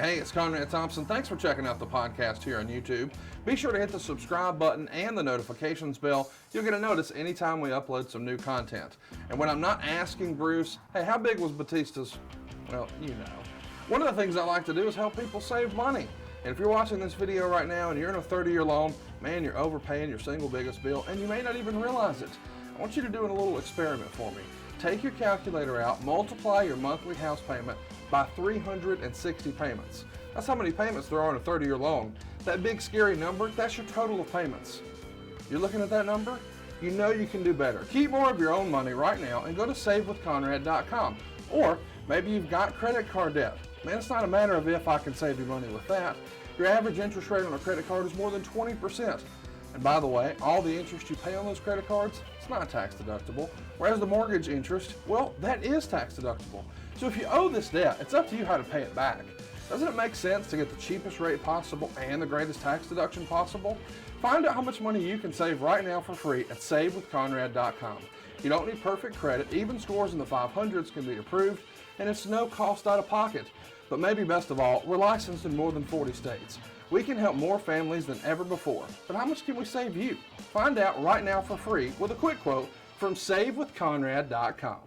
Hey, it's Conrad Thompson. Thanks for checking out the podcast here on YouTube. Be sure to hit the subscribe button and the notifications bell. You'll get a notice anytime we upload some new content. And when I'm not asking Bruce, hey, how big was Batista's? Well, you know. One of the things I like to do is help people save money. And if you're watching this video right now and you're in a 30-year loan, man, you're overpaying your single biggest bill and you may not even realize it. I want you to do a little experiment for me. Take your calculator out, multiply your monthly house payment by 360 payments. That's how many payments there are on a 30-year loan. That big scary number, that's your total of payments. You're looking at that number? You know you can do better. Keep more of your own money right now and go to savewithconrad.com. Or maybe you've got credit card debt. Man, it's not a matter of if I can save you money with that. Your average interest rate on a credit card is more than 20%. And by the way, all the interest you pay on those credit cards, it's not tax deductible. Whereas the mortgage interest, well, that is tax deductible. So if you owe this debt, it's up to you how to pay it back. Doesn't it make sense to get the cheapest rate possible and the greatest tax deduction possible? Find out how much money you can save right now for free at savewithconrad.com. You don't need perfect credit. Even scores in the 500s can be approved, and it's no cost out of pocket. But maybe best of all, we're licensed in more than 40 states. We can help more families than ever before. But how much can we save you? Find out right now for free with a quick quote from savewithconrad.com.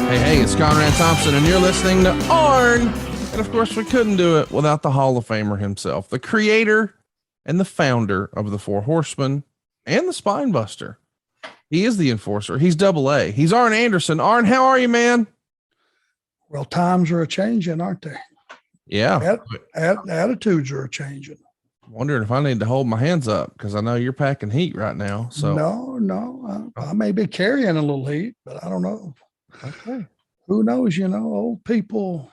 Hey, it's Conrad Thompson, and you're listening to Arn. And of course, we couldn't do it without the Hall of Famer himself, the creator and the founder of the Four Horsemen and the Spine Buster. He is the enforcer. He's double A. He's Arn Anderson. Arn, how are you, man? Well, times are a-changing, aren't they? Yeah. Attitudes are a-changing. Wondering if I need to hold my hands up because I know you're packing heat right now. So No, I may be carrying a little heat, but I don't know. Okay. Who knows? You know, old people,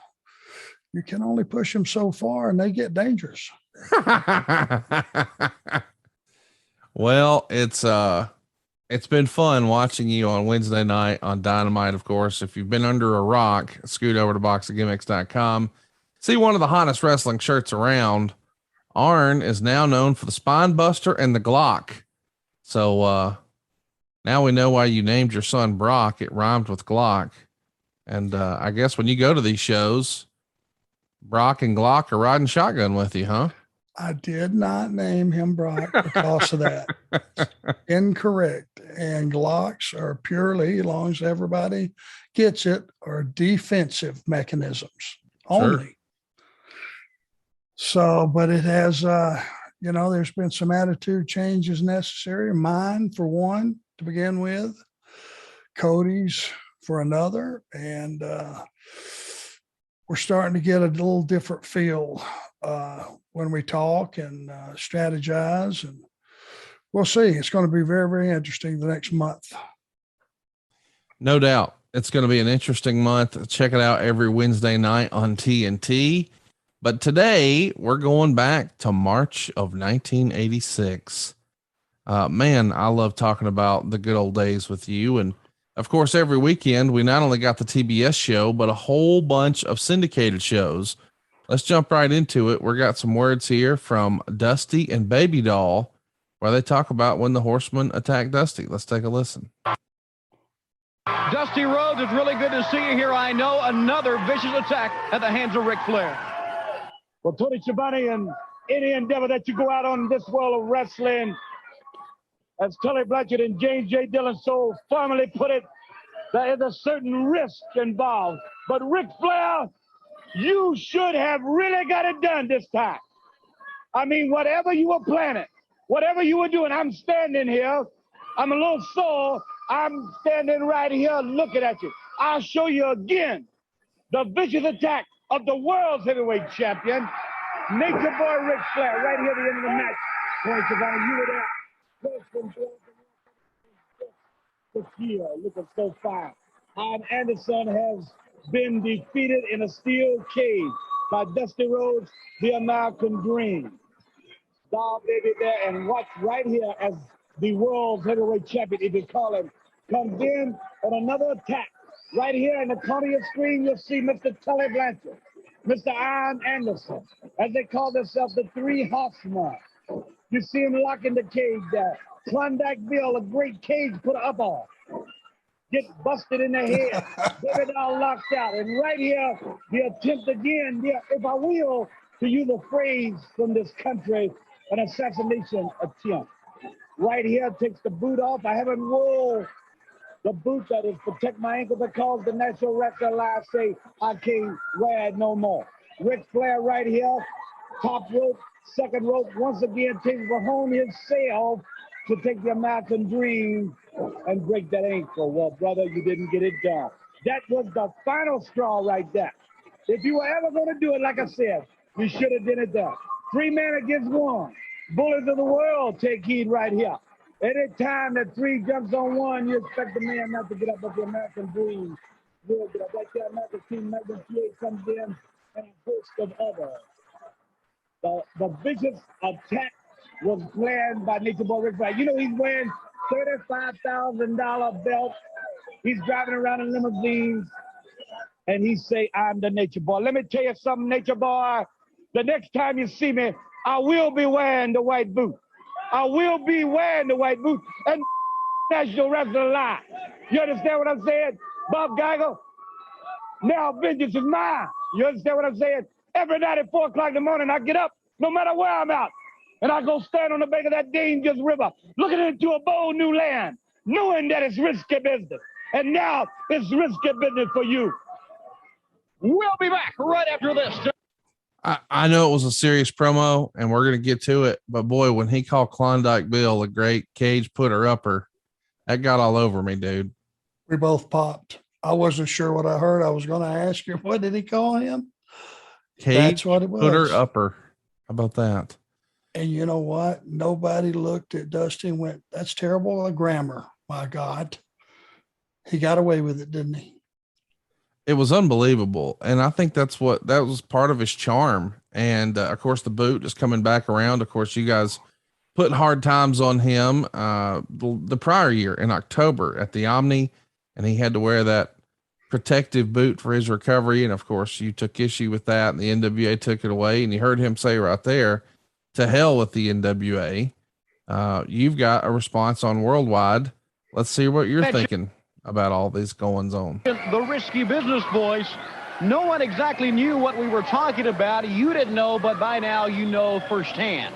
you can only push them so far and they get dangerous. Well, it's been fun watching you on Wednesday night on Dynamite. Of course, if you've been under a rock, scoot over to boxinggimmicks.com. See one of the hottest wrestling shirts around. Arn is now known for the Spine Buster and the Glock. So, now we know why you named your son Brock. It rhymed with Glock. And, I guess when you go to these shows, Brock and Glock are riding shotgun with you, huh? I did not name him Brock because of that. Incorrect. And Glocks are purely, as long as everybody gets it, are defensive mechanisms only. Sure. So, but it has, there's been some attitude changes necessary. Mine, for one, to begin with, Cody's for another. And we're starting to get a little different feel when we talk and strategize, and we'll see. It's going to be very, very interesting the next month. No doubt. It's going to be an interesting month. Check it out every Wednesday night on TNT. But today we're going back to March of 1986. Man, I love talking about the good old days with you. And of course, every weekend we not only got the TBS show, but a whole bunch of syndicated shows. Let's jump right into it. We got some words here from Dusty and Baby Doll, where they talk about when the Horsemen attacked Dusty. Let's take a listen. Dusty Rhodes, it's really good to see you here. I know another vicious attack at the hands of Ric Flair. Well, Tony Schiavone, and any endeavor that you go out on in this world of wrestling, as Tully Blanchard and James J. Dillon so firmly put it, there is a certain risk involved. But Ric Flair, you should have really got it done this time. I mean, whatever you were planning, whatever you were doing, I'm standing here. I'm a little sore. I'm standing right here looking at you. I'll show you again the vicious attack of the world's heavyweight champion, Nature Boy Ric Flair, right here at the end of the match. Tony Schiavone, you were there. Look here, looking so fine. Arn Anderson has been defeated in a steel cage by Dusty Rhodes, the American Dream. Doll baby there, and watch right here as the world's heavyweight champion, if you call him, comes in on another attack. Right here in the corner of your screen, you'll see Mr. Tully Blanchard, Mr. Arn Anderson, as they call themselves the Three Horsemen. You see him locking the cage there. Klondike Bill, a great cage put up on. Get busted in the head. Get it all locked out. And right here, the attempt again, if I will, to use a phrase from this country, an assassination attempt. Right here, takes the boot off. I haven't rolled the boot that is protect my ankle because the National Wrestling Alliance say I can't wear it no more. Ric Flair right here, top rope, second rope, once again takes home himself to take the American dream and break that ankle. Well, brother, you didn't get it done. That was the final straw right there. If you were ever going to do it, like I said, you should have done it there. 3 men against 1. Bullies of the world, take heed right here. Any time that 3 jumps on 1, you expect the man not to get up with the American dream. Right there, American team, Megan PA comes in and a host of others. The vicious attack was planned by Nature Boy Ric Flair. You know, he's wearing $35,000 belt. He's driving around in limousines, and he say, I'm the Nature Boy. Let me tell you something, Nature Boy. The next time you see me, I will be wearing the white boot. I will be wearing the white boot. And National Wrestling Alliance. You understand what I'm saying? Bob Geigel, now vengeance is mine. You understand what I'm saying? Every night at 4 o'clock in the morning, I get up, no matter where I'm at, and I go stand on the bank of that dangerous river, looking into a bold new land, knowing that it's risky business. And now it's risky business for you. We'll be back right after this. I know it was a serious promo and we're going to get to it, but boy, when he called Klondike Bill a great cage putter upper, that got all over me, dude. We both popped. I wasn't sure what I heard. I was going to ask you, what did he call him? Cage That's what it was. Putter upper. How about that? And you know what? Nobody looked at Dusty and went, that's terrible grammar. My God. He got away with it, didn't he? It was unbelievable. And I think that was part of his charm. And of course, the boot is coming back around. Of course, you guys put hard times on him the prior year in October at the Omni, and he had to wear that protective boot for his recovery. And of course, you took issue with that, and the NWA took it away. And you heard him say right there, to hell with the NWA. You've got a response on Worldwide. Let's see what you're thinking about all these goings on. The Risky Business Boys. No one exactly knew what we were talking about. You didn't know, but by now you know firsthand.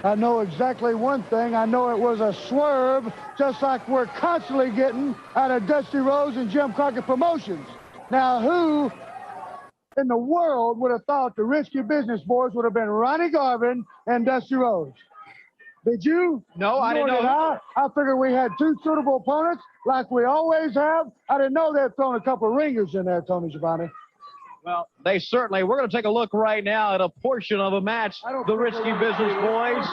I know exactly one thing. I know it was a swerve, just like we're constantly getting out of Dusty Rhodes and Jim Crockett Promotions. Now, who in the world would have thought the Risky Business Boys would have been Ronnie Garvin and Dusty Rhodes? Did you? No, I didn't know. I figured we had 2 suitable opponents like we always have. I didn't know they'd thrown a couple of ringers in there, Tony Schiavone. Well, they certainly. We're going to take a look right now at a portion of a match. The Risky Business Boys.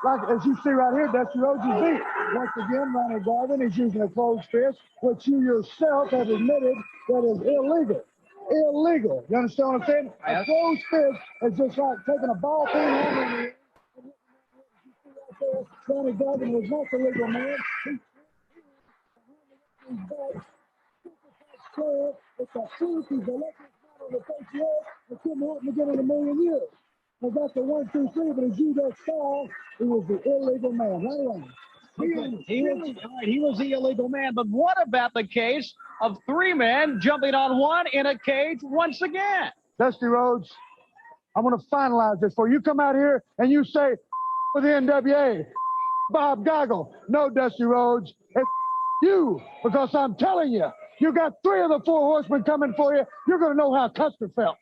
Like, as you see right here, Dusty Rhodes is beat. Once again, Ronnie Garvin is using a closed fist, which you yourself have admitted that is illegal. Illegal. You understand what I'm saying? A closed fist is just like taking a ball peen hammer in the air. Ronnie Garvin was not the legal man. It's a truth. He's elected on the face of it couldn't happen again in a million years. Because that's the 1, 2, 3, but as you just saw, he was the illegal man. Right on. He was the illegal man, but what about the case of 3 men jumping on 1 in a cage once again? Dusty Rhodes, I'm going to finalize this for you. You come out here and you say, for the NWA, Bob Geigel. No, Dusty Rhodes, it's you, because I'm telling you, you got 3 of the 4 horsemen coming for you. You're going to know how Custer felt.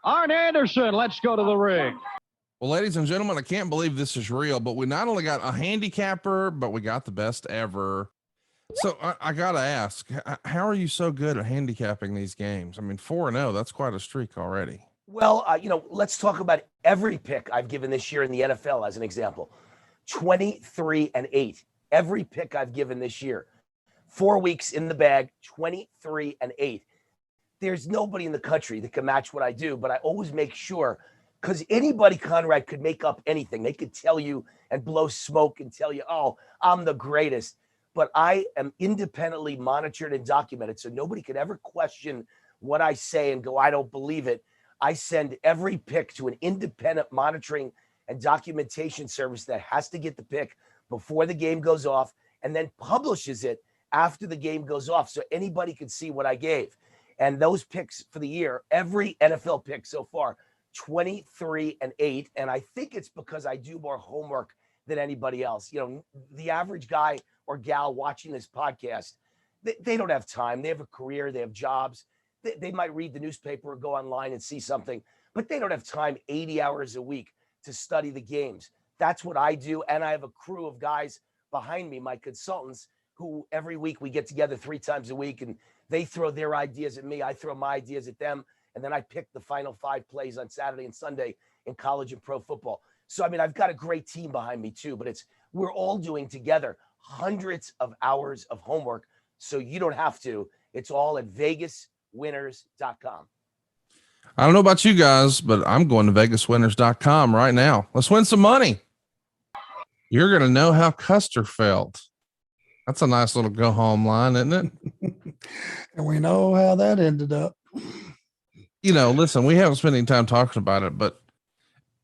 Arn Anderson, let's go to the ring. Well, ladies and gentlemen, I can't believe this is real, but we not only got a handicapper, but we got the best ever. So I got to ask, how are you so good at handicapping these games? I mean, 4-0, that's quite a streak already. Well, let's talk about every pick I've given this year in the NFL as an example. 23-8. Every pick I've given this year. 4 weeks in the bag, 23-8. There's nobody in the country that can match what I do, but I always make sure, because anybody, Conrad, could make up anything. They could tell you and blow smoke and tell you, oh, I'm the greatest. But I am independently monitored and documented, so nobody could ever question what I say and go, I don't believe it. I send every pick to an independent monitoring and documentation service that has to get the pick before the game goes off and then publishes it after the game goes off so anybody can see what I gave. And those picks for the year, every NFL pick so far, 23-8. And I think it's because I do more homework than anybody else. You know, the average guy or gal watching this podcast, they don't have time. They have a career, they have jobs. They might read the newspaper or go online and see something, but they don't have time 80 hours a week to study the games. That's what I do. And I have a crew of guys behind me, my consultants, who every week we get together 3 times a week and they throw their ideas at me. I throw my ideas at them. And then I pick the final 5 plays on Saturday and Sunday in college and pro football. So, I mean, I've got a great team behind me too, but we're all doing together hundreds of hours of homework. So you don't have to. It's all at vegaswinners.com. I don't know about you guys, but I'm going to vegaswinners.com right now. Let's win some money. You're going to know how Custer felt. That's a nice little go home line, isn't it? And we know how that ended up. You know, listen, we haven't spent any time talking about it, but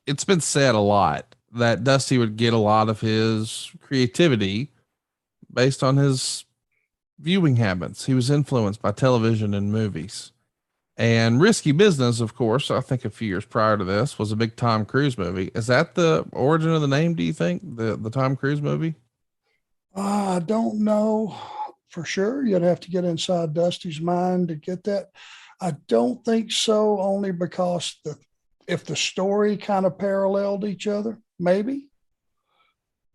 it's been said a lot that Dusty would get a lot of his creativity based on his viewing habits. He was influenced by television and movies. And Risky Business, of course, I think a few years prior to this was a big Tom Cruise movie. Is that the origin of the name, do you think? The Tom Cruise movie? I don't know for sure. You'd have to get inside Dusty's mind to get that. I don't think so, only because if the story kind of paralleled each other, maybe.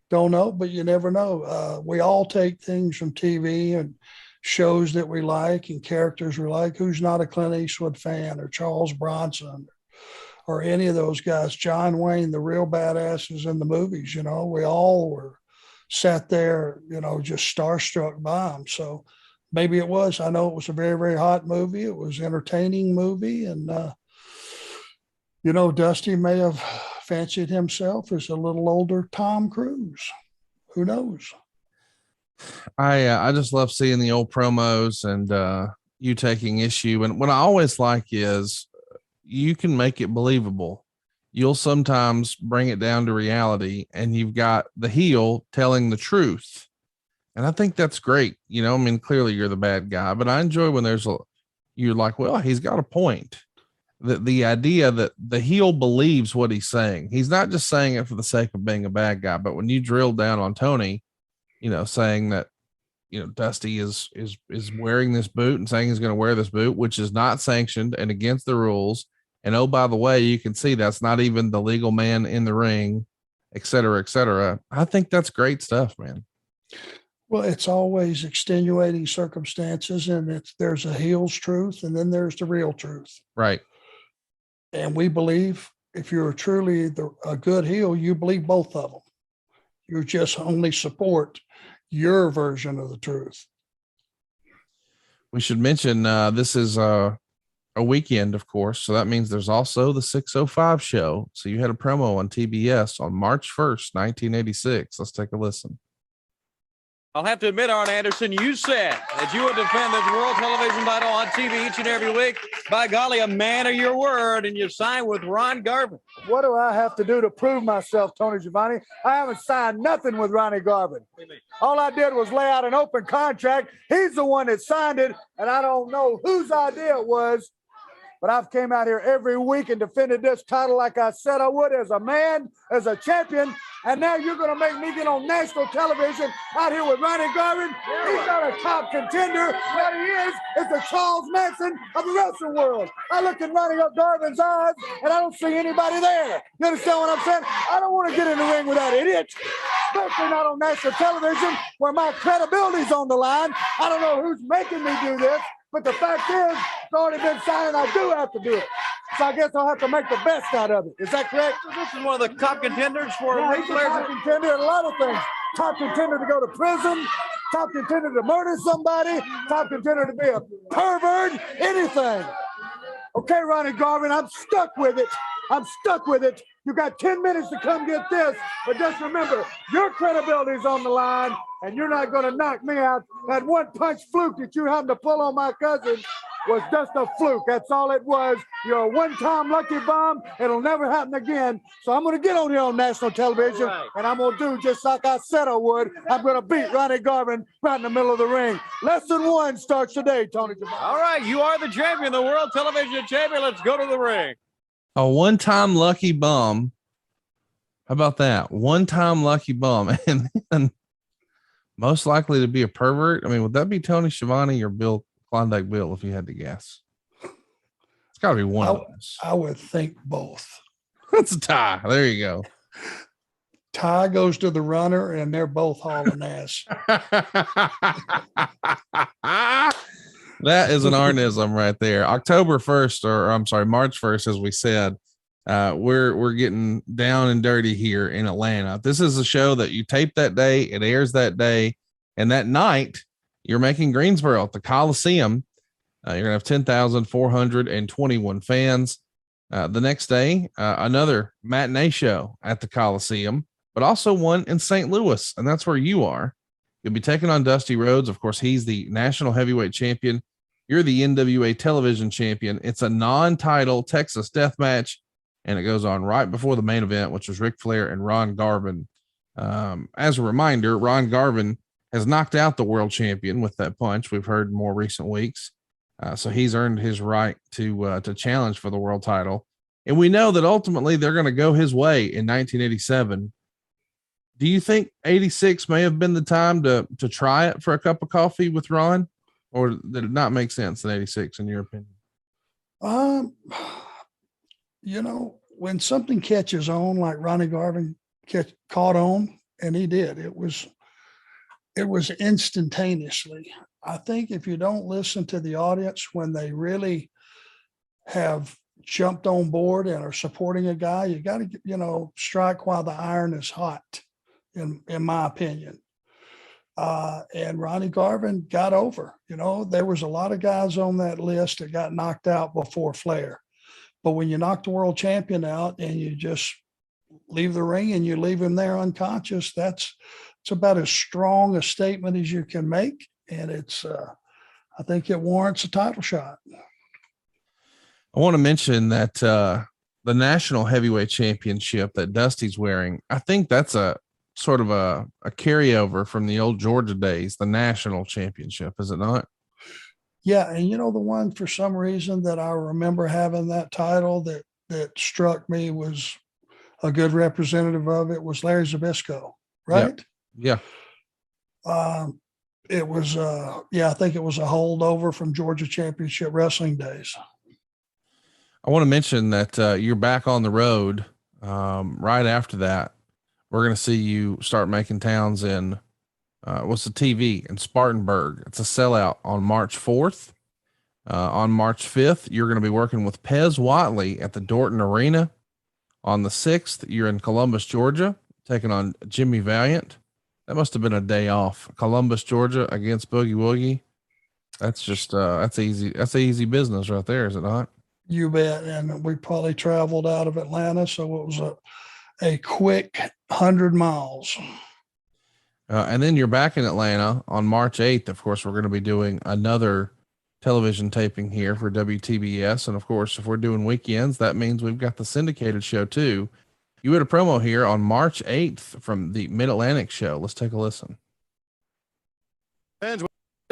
Don't know, but you never know. We all take things from TV and shows that we like and characters we like. Who's not a Clint Eastwood fan or Charles Bronson or any of those guys? John Wayne, the real badasses in the movies, you know, we all were sat there, you know, just starstruck by them. So maybe it was. I know it was a very, very hot movie. It was an entertaining movie. And, you know, Dusty may have fancied himself as a little older Tom Cruise. Who knows? I just love seeing the old promos and you taking issue. And what I always like is you can make it believable. You'll sometimes bring it down to reality, and you've got the heel telling the truth. And I think that's great. You know, I mean, clearly you're the bad guy, but I enjoy when you're like, well, he's got a point. The idea that the heel believes what he's saying. He's not just saying it for the sake of being a bad guy, but when you drill down on Tony, you know, saying that, you know, Dusty is wearing this boot and saying he's going to wear this boot, which is not sanctioned and against the rules. And oh, by the way, you can see that's not even the legal man in the ring, et cetera, et cetera. I think that's great stuff, man. Well, it's always extenuating circumstances, and there's a heel's truth, and then there's the real truth. Right. And we believe if you're truly a good heel, you believe both of them. You just only support your version of the truth. We should mention this is a weekend, of course. So that means there's also the 605 show. So you had a promo on TBS on March 1st, 1986. Let's take a listen. I'll have to admit, Arn Anderson, you said that you would defend this world television title on TV each and every week. By golly, a man of your word, and you signed with Ron Garvin. What do I have to do to prove myself, Tony Giovanni? I haven't signed nothing with Ronnie Garvin. All I did was lay out an open contract. He's the one that signed it, and I don't know whose idea it was, but I've came out here every week and defended this title like I said I would, as a man, as a champion. And now you're going to make me get on national television out here with Ronnie Garvin. He's not a top contender. What he is the Charles Manson of the wrestling world. I look in Ronnie Garvin's eyes, and I don't see anybody there. You understand what I'm saying? I don't want to get in the ring with that idiot, especially not on national television where my credibility's on the line. I don't know who's making me do this, but the fact is, it's already been signed, and I do have to do it. So I guess I'll have to make the best out of it. Is that correct? So this is one of the top contenders for Ric Flair. Top contender in a lot of things. Top contender to go to prison. Top contender to murder somebody. Top contender to be a pervert. Anything. Okay, Ronnie Garvin, I'm stuck with it. I'm stuck with it. You got 10 minutes to come get this, but just remember, your credibility is on the line, and you're not going to knock me out. That one-punch fluke that you happened to pull on my cousin was just a fluke. That's all it was. You're a one-time lucky bomb. It'll never happen again. So I'm going to get on here on national television, and I'm going to do just like I said I would. I'm going to beat Ronnie Garvin right in the middle of the ring. Lesson 1 starts today, Tony. All right, you are the champion, the world television champion. Let's go to the ring. A one-time lucky bum. How about that? One-time lucky bum. And then most likely to be a pervert. I mean, would that be Tony Schiavone or Bill Klondike Bill if you had to guess? It's got to be one of those. I would think both. That's a tie. There you go. Tie goes to the runner, and they're both hauling ass. That is an Arnism right there. October 1st, or I'm sorry, March 1st, as we said, we're getting down and dirty here in Atlanta. This is a show that you tape that day, it airs that day, and that night you're making Greensboro at the Coliseum. You're gonna have 10,421 fans. The next day, another matinee show at the Coliseum, but also one in St. Louis, and that's where you are. You'll be taking on Dusty Rhodes. Of course, he's the national heavyweight champion. You're the NWA television champion. It's a non-title Texas Deathmatch, and it goes on right before the main event, which was Ric Flair and Ron Garvin. As a reminder, Ron Garvin has knocked out the world champion with that punch. We've heard in more recent weeks. So he's earned his right to challenge for the world title. And we know that ultimately they're going to go his way in 1987. Do you think 86 may have been the time to try it for a cup of coffee with Ron? Or did it not make sense in 86 in your opinion? You know, when something catches on, like Ronnie Garvin caught on, and he did, it was instantaneously. I think if you don't listen to the audience when they really have jumped on board and are supporting a guy, you got to, strike while the iron is hot, in my opinion. And Ronnie Garvin got over. There was a lot of guys on that list that got knocked out before Flair. But when you knock the world champion out and you just leave the ring and you leave him there unconscious, it's about as strong a statement as you can make. And I think it warrants a title shot. I want to mention that the national heavyweight championship that Dusty's wearing, I think that's a sort of a carryover from the old Georgia days, the national championship, is it not? Yeah. And the one for some reason that I remember having that title that struck me was a good representative of it was Larry Zbyszko, right? Yeah. It was, I think it was a holdover from Georgia Championship Wrestling days. I want to mention that you're back on the road right after that. We're going to see you start making towns in, what's the TV in Spartanburg. It's a sellout on March 4th. On March 5th, you're going to be working with Pez Watley at the Dorton Arena. On the 6th, you're in Columbus, Georgia, taking on Jimmy Valiant. That must have been a day off. Columbus, Georgia against Boogie Woogie. That's just, that's easy. That's easy business right there, is it not? You bet. And we probably traveled out of Atlanta. So it was a quick 100 miles. And then you're back in Atlanta on March 8th. Of course, we're going to be doing another television taping here for WTBS. And of course, if we're doing weekends, that means we've got the syndicated show too. You had a promo here on March 8th from the Mid-Atlantic show. Let's take a listen. Fans,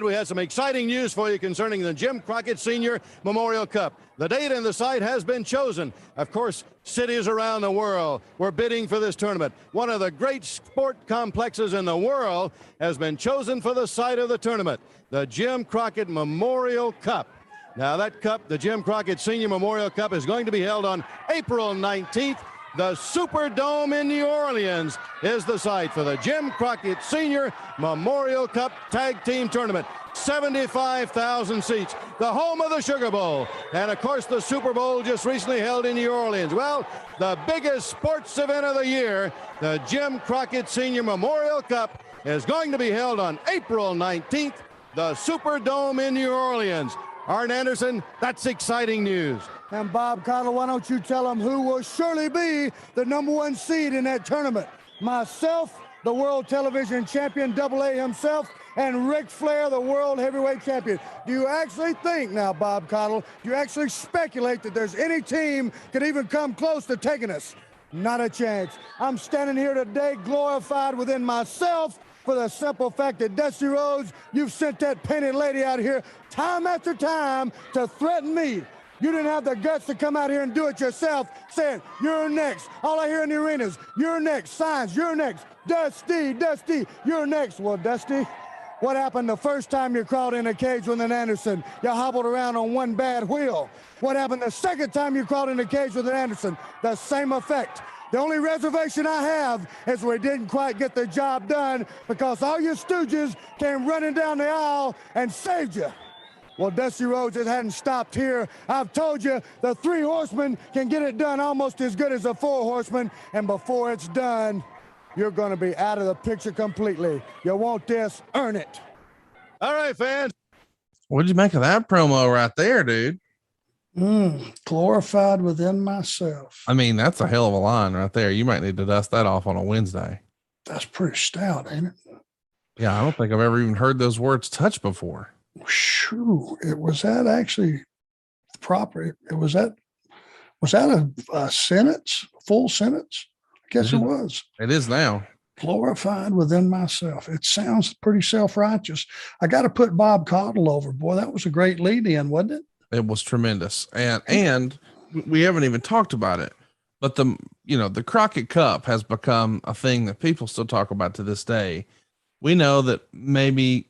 we had some exciting news for you concerning the Jim Crockett Sr. Memorial Cup. The date and the site has been chosen. Of course, cities around the world were bidding for this tournament. One of the great sport complexes in the world has been chosen for the site of the tournament, the Jim Crockett Memorial Cup. Now that cup, the Jim Crockett Sr. Memorial Cup, is going to be held on April 19th. The Superdome in New Orleans is the site for the Jim Crockett Sr. Memorial Cup Tag Team Tournament. 75,000 seats, the home of the Sugar Bowl, and of course the Super Bowl just recently held in New Orleans. Well, the biggest sports event of the year, the Jim Crockett Sr. Memorial Cup, is going to be held on April 19th, the Superdome in New Orleans. Arn Anderson, that's exciting news. And Bob Cottle, why don't you tell them who will surely be the #1 seed in that tournament? Myself, the world television champion, Double A himself, and Ric Flair, the world heavyweight champion. Do you actually think now, Bob Cottle, do you actually speculate that there's any team could even come close to taking us? Not a chance. I'm standing here today glorified within myself for the simple fact that Dusty Rhodes, you've sent that painted lady out here time after time to threaten me. You didn't have the guts to come out here and do it yourself, saying, you're next. All I hear in the arenas, you're next. Signs, you're next. Dusty, Dusty, you're next. Well, Dusty, what happened the first time you crawled in a cage with an Anderson? You hobbled around on one bad wheel. What happened the second time you crawled in a cage with an Anderson? The same effect. The only reservation I have is we didn't quite get the job done because all your stooges came running down the aisle and saved you. Well, Dusty Rhodes, it hadn't stopped here. I've told you the 3 Horsemen can get it done almost as good as the 4 Horsemen, and before it's done, you're going to be out of the picture completely. You want this? Earn it. All right, fans. What'd you make of that promo right there, dude? Glorified within myself. I mean, that's a hell of a line right there. You might need to dust that off on a Wednesday. That's pretty stout, ain't it? Yeah, I don't think I've ever even heard those words touched before. Shoo, was that actually proper? Was that a sentence, full sentence? I guess it was. It is now. Glorified within myself. It sounds pretty self-righteous. I got to put Bob Cottle over. Boy, that was a great lead-in, wasn't it? It was tremendous. And we haven't even talked about it, but the Crockett Cup has become a thing that people still talk about to this day. We know that maybe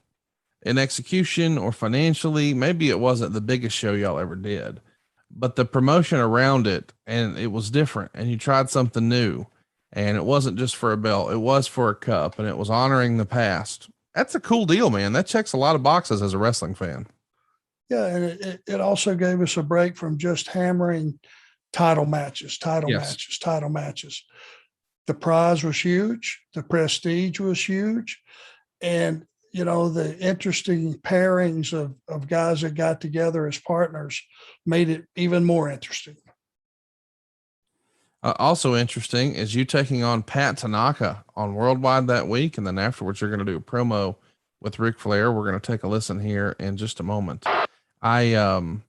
in execution or financially, maybe it wasn't the biggest show y'all ever did, but the promotion around it, and it was different, and you tried something new, and it wasn't just for a belt. It was for a cup, and it was honoring the past. That's a cool deal, man. That checks a lot of boxes as a wrestling fan. Yeah, and it also gave us a break from just hammering title matches. The prize was huge. The prestige was huge. And, the interesting pairings of guys that got together as partners made it even more interesting. Also interesting is you taking on Pat Tanaka on Worldwide that week. And then afterwards, you're going to do a promo with Ric Flair. We're going to take a listen here in just a moment. I've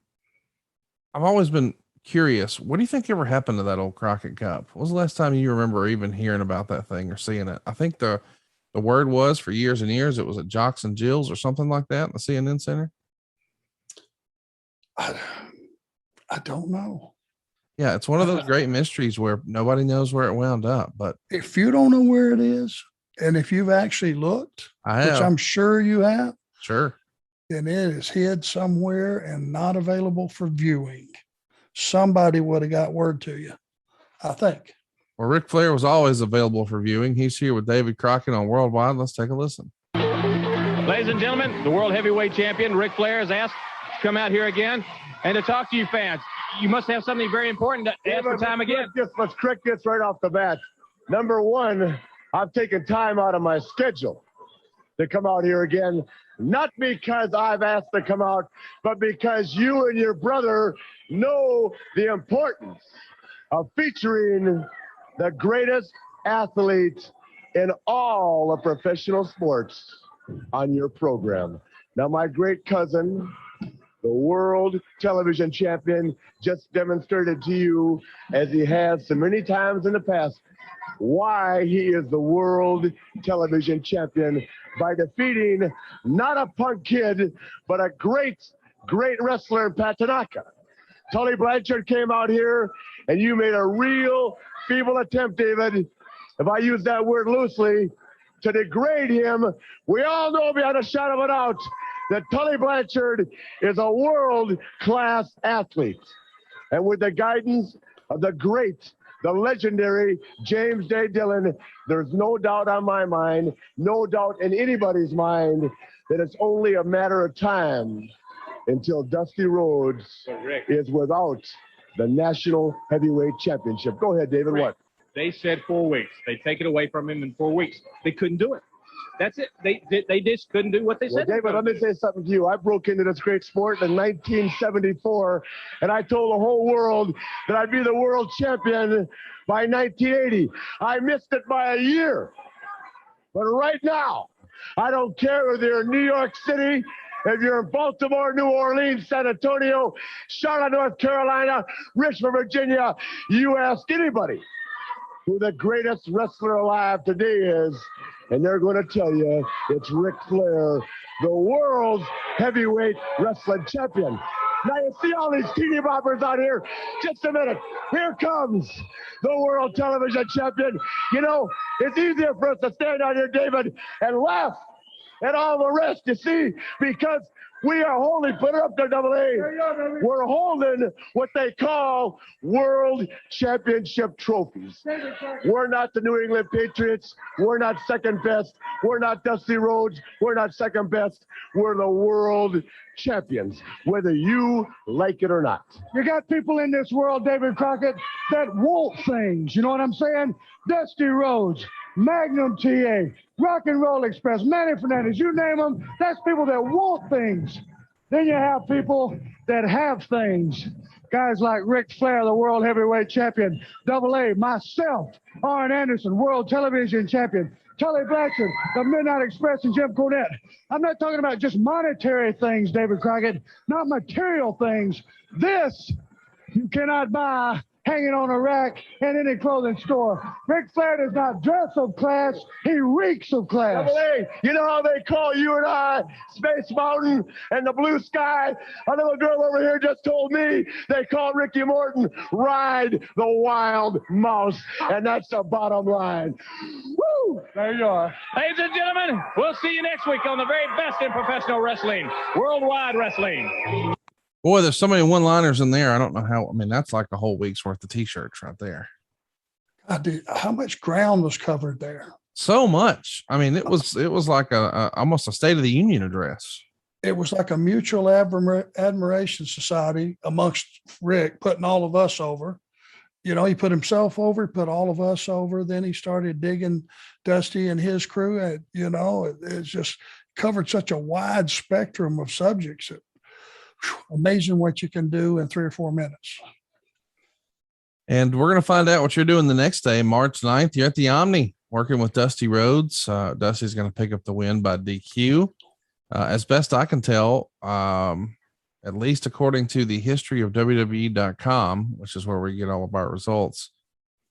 always been curious. What do you think ever happened to that old Crockett Cup? When was the last time you remember even hearing about that thing or seeing it? I think the word was for years and years, it was at Jocks and Jill's or something like that in the CNN Center. I don't know. Yeah. It's one of those great mysteries where nobody knows where it wound up, but if you don't know where it is, and if you've actually looked, which I'm sure you have, sure, then it is hid somewhere and not available for viewing. Somebody would have got word to you, I think. Well, Ric Flair was always available for viewing. He's here with David Crockett on Worldwide. Let's take a listen. Ladies and gentlemen, the world heavyweight champion, Ric Flair, is asked to come out here again and to talk to you fans. You must have something very important to ask for time again. Let's correct this right off the bat. Number one, I've taken time out of my schedule to come out here again, not because I've asked to come out, but because you and your brother know the importance of featuring the greatest athlete in all of professional sports on your program. Now, my great cousin, the world television champion, just demonstrated to you, as he has so many times in the past, why he is the world television champion by defeating not a punk kid, but a great wrestler in Pat Tanaka. Tully Blanchard came out here, and you made a real feeble attempt, David, if I use that word loosely, to degrade him. We all know beyond a shadow of a doubt that Tully Blanchard is a world-class athlete. And with the guidance of the great, the legendary James Day Dillon, there's no doubt on my mind, no doubt in anybody's mind, that it's only a matter of time until Dusty Rhodes is without the National Heavyweight Championship. Go ahead, David. What? They said 4 weeks. They take it away from him in 4 weeks. They couldn't do it. That's it. They just couldn't do what they Well, said. David, let me say something to you. I broke into this great sport in 1974, and I told the whole world that I'd be the world champion by 1980. I missed it by a year. But right now, I don't care if you're in New York City, if you're in Baltimore, New Orleans, San Antonio, Charlotte, North Carolina, Richmond, Virginia, you ask anybody who the greatest wrestler alive today is, and they're going to tell you it's Ric Flair, the world's heavyweight wrestling champion. Now you see all these teeny boppers out here. Just a minute. Here comes the world television champion. You know, it's easier for us to stand out here, David, and laugh at all the rest, you see, because we are holding, put it up there, Double A. We're holding what they call world championship trophies. We're not the New England Patriots. We're not second best. We're not Dusty Rhodes. We're not second best. We're the world champions, whether you like it or not. You got people in this world, David Crockett, that want things. You know what I'm saying? Dusty Rhodes, Magnum TA, Rock and Roll Express, Manny Fernandez, you name them, that's people that want things. Then you have people that have things. Guys like Ric Flair, the world heavyweight champion, Double A, myself, Arn Anderson, world television champion, Tully Blanchard, the Midnight Express, and Jim Cornette. I'm not talking about just monetary things, David Crockett, not material things. This you cannot buy hanging on a rack in any clothing store. Ric Flair does not dress of class, he reeks of class. Double A, you know how they call you and I Space Mountain and the Blue Sky? A little girl over here just told me they call Ricky Morton Ride the Wild Mouse, and that's the bottom line. Woo! There you are. Ladies and gentlemen, we'll see you next week on the very best in professional wrestling, worldwide wrestling. Boy, there's so many one-liners in there. I don't know how. I mean, that's like a whole week's worth of T-shirts right there. God, dude, how much ground was covered there? So much. I mean, it was like a almost a State of the Union address. It was like a mutual admiration society amongst Rick, putting all of us over. You know, he put himself over, put all of us over. Then he started digging Dusty and his crew. And, you know, it's just covered such a wide spectrum of subjects. Amazing what you can do in 3 or 4 minutes. And we're going to find out what you're doing the next day, March 9th. You're at the Omni working with Dusty Rhodes. Dusty's going to pick up the win by DQ. As best I can tell, at least according to the history of WWE.com, which is where we get all of our results,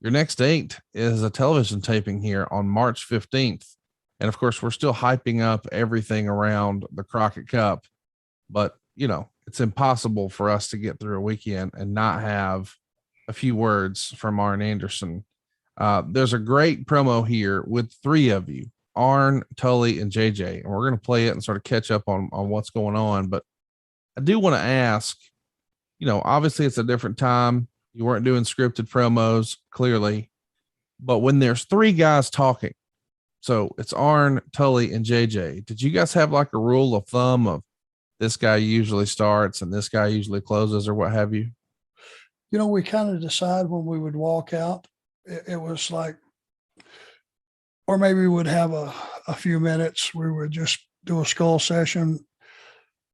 your next date is a television taping here on March 15th. And of course, we're still hyping up everything around the Crockett Cup, but you know, it's impossible for us to get through a weekend and not have a few words from Arn Anderson. There's a great promo here with 3 of you, Arn, Tully, and JJ, and we're going to play it and sort of catch up on what's going on. But I do want to ask, you know, obviously it's a different time. You weren't doing scripted promos, clearly, but when there's 3 guys talking, so it's Arn, Tully, and JJ, did you guys have like a rule of thumb of this guy usually starts and this guy usually closes or what have you? You know, we kind of decide when we would walk out. It was like, or maybe we would have a few minutes. We would just do a skull session.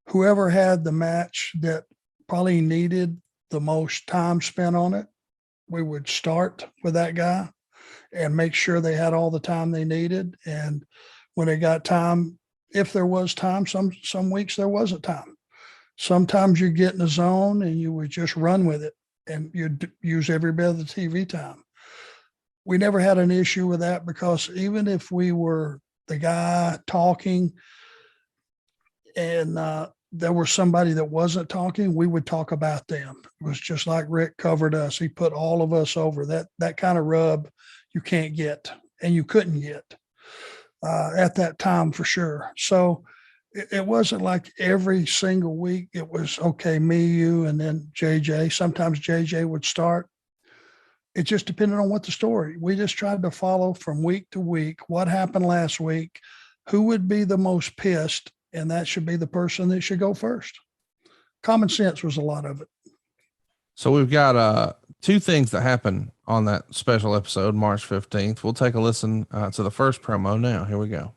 Whoever had the match that probably needed the most time spent on it, we would start with that guy and make sure they had all the time they needed. And when they got time, if there was time, some weeks there wasn't time. Sometimes you get in a zone and you would just run with it and you'd use every bit of the TV time. We never had an issue with that because even if we were the guy talking and there was somebody that wasn't talking, we would talk about them. It was just like Rick covered us. He put all of us over. That kind of rub you can't get and you couldn't get. At that time for sure. So it wasn't like every single week. It was, okay, me, you, and then JJ. Sometimes JJ would start. It just depended on what the story. We just tried to follow from week to week what happened last week, who would be the most pissed, and that should be the person that should go first. Common sense was a lot of it. So we've got 2 things that happen on that special episode, March 15th. We'll take a listen to the first promo now. Here we go.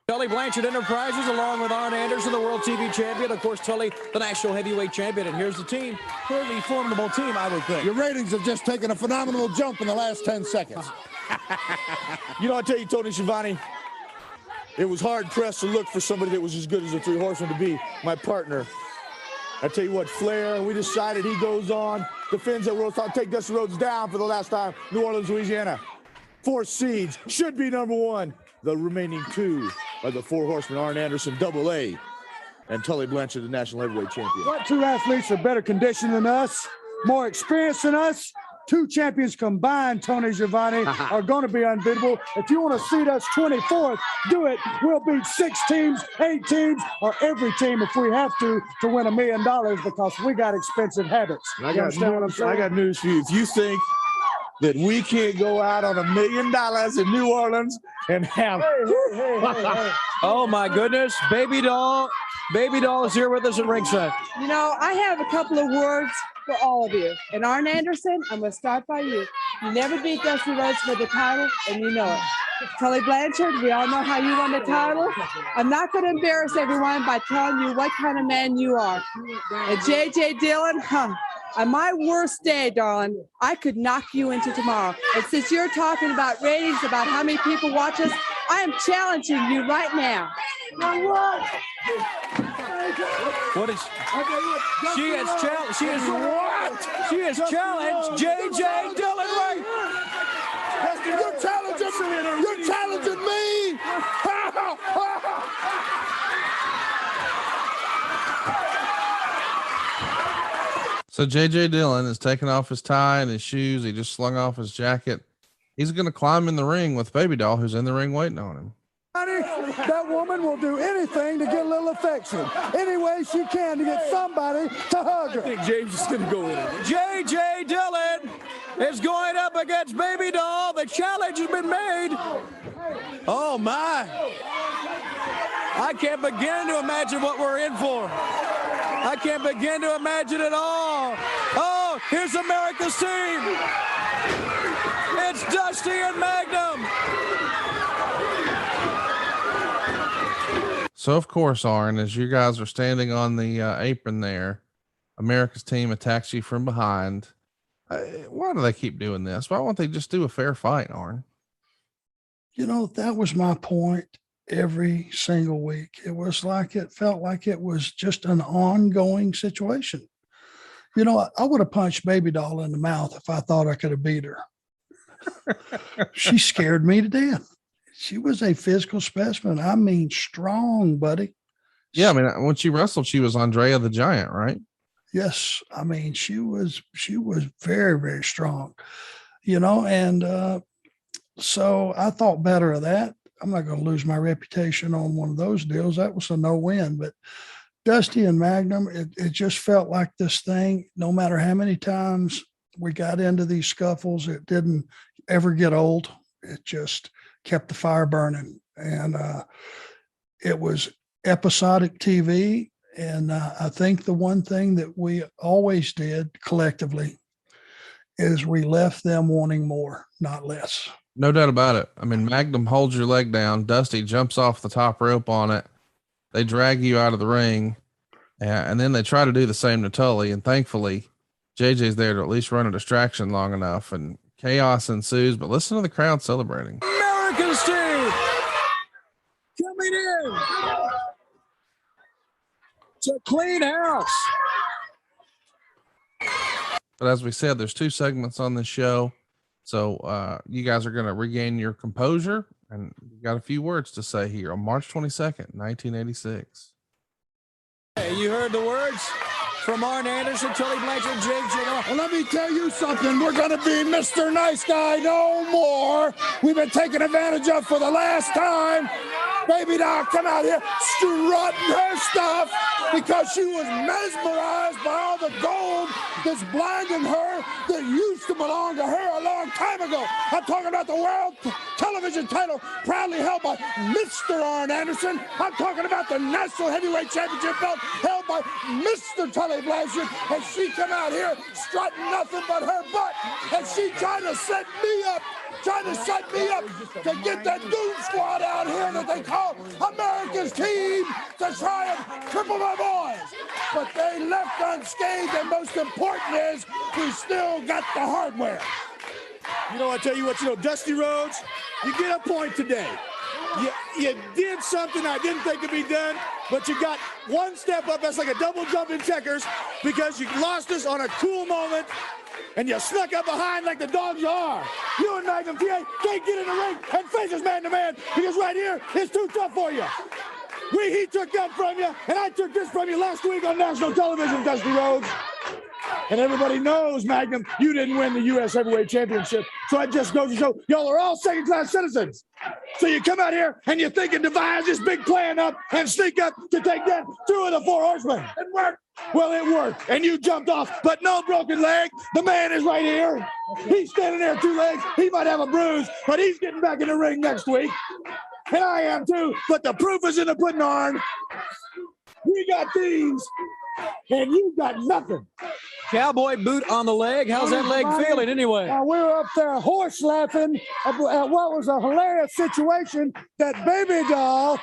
Tully Blanchard Enterprises, along with Arn Anderson, the World TV Champion. Of course, Tully, the National Heavyweight Champion. And here's the team. Fairly formidable team, I would think. Your ratings have just taken a phenomenal jump in the last 10 seconds. You know, I tell you, Tony Schiavone, it was hard-pressed to look for somebody that was as good as the Three Horsemen to be my partner. I tell you what, Flair, we decided he goes on, defends that world title, take Dusty Rhodes down for the last time. New Orleans, Louisiana. 4 seeds, should be number 1. The remaining 2 are the Four Horsemen, Arn Anderson, AA, and Tully Blanchard, the National Heavyweight Champion. What 2 athletes are better conditioned than us, more experienced than us? 2 champions combined, Tony Schiavone, are going to be unbeatable. If you want to seed us 24th, do it. We'll beat 6 teams, 8 teams, or every team if we have to win $1 million because we got expensive habits. I got news for you. If you think that we can't go out on $1 million in New Orleans and have... Hey. Oh, my goodness. Baby Doll is here with us at ringside. You know, I have a couple of words for all of you. And Arn Anderson, I'm going to start by you. You never beat Dusty Rhodes for the title, and you know it. Tully Blanchard, we all know how you won the title. I'm not going to embarrass everyone by telling you what kind of man you are. And J.J. Dillon, on my worst day, darling, I could knock you into tomorrow. And since you're talking about ratings, about how many people watch us, I am challenging you right now. What is she has challenged J.J. Dillon right. You're challenging me. So J.J. Dillon is taking off his tie and his shoes. He just slung off his jacket. He's going to climb in the ring with Baby Doll, who's in the ring waiting on him. That woman will do anything to get a little affection. Any way she can to get somebody to hug her. I think James is going to go in it. J.J. Dillon is going up against Baby Doll. The challenge has been made. Oh, my. I can't begin to imagine what we're in for. I can't begin to imagine it all. Oh, here's America's team. It's Dusty and Magnum. So, of course, Arn, as you guys are standing on the apron there, America's team attacks you from behind. Why do they keep doing this? Why won't they just do a fair fight, Arn? You know, that was my point every single week. It felt like it was just an ongoing situation. You know, I would have punched Baby Doll in the mouth if I thought I could have beat her. She scared me to death. She was a physical specimen. I mean, strong, buddy. Yeah, I mean, when she wrestled, she was Andrea the Giant, right? Yes. I mean, she was very, very strong, you know, and so I thought better of that. I'm not going to lose my reputation on one of those deals. That was a no-win, but Dusty and Magnum, it just felt like this thing, no matter how many times we got into these scuffles, it didn't ever get old. It just kept the fire burning. And it was episodic TV. And I think the one thing that we always did collectively is we left them wanting more, not less. No doubt about it. I mean, Magnum holds your leg down. Dusty jumps off the top rope on it. They drag you out of the ring. And then they try to do the same to Tully. And thankfully, JJ's there to at least run a distraction long enough. And chaos ensues. But listen to the crowd celebrating. America's team coming in to clean house. But as we said, there's 2 segments on this show. So you guys are going to regain your composure, and you got a few words to say here on March 22nd, 1986. Hey, you heard the words from Arn Anderson, Tully Blanchard, J.J. Well, let me tell you something. We're going to be Mr. Nice Guy no more. We've been taken advantage of for the last time. Baby Doll come out here strutting her stuff because she was mesmerized by all the gold that's blinding her that used to belong to her a long time ago. I'm talking about the world television title proudly held by Mr. Arn Anderson. I'm talking about the National Heavyweight Championship belt held by by Mr. Tully Blanchard, and she come out here strutting nothing but her butt, and she trying to set me up to get that Doom Squad out here that they call America's team to try and cripple my boys. But they left unscathed, and most important is we still got the hardware. You know, I tell you what, Dusty Rhodes, you get a point today. You did something I didn't think could be done, but you got one step up. That's like a double jump in checkers because you lost us on a cool moment, and you snuck up behind like the dogs you are. You and Magnum TA can't get in the ring and face us man-to-man because right here is too tough for you. He took that from you, and I took this from you last week on national television, Dusty Rhodes. And everybody knows, Magnum, you didn't win the U.S. Heavyweight Championship. So it just goes to show y'all are all second-class citizens. So you come out here and you think and devise this big plan up and sneak up to take down 2 of the 4 horsemen. It worked. Well, it worked, and you jumped off, but no broken leg. The man is right here. He's standing there 2 legs. He might have a bruise, but he's getting back in the ring next week. And I am too, but the proof is in the pudding, Arn. We got these, and you got nothing. Cowboy boot on the leg. How's that leg feeling anyway? We were up there horse laughing at what was a hilarious situation that Baby Doll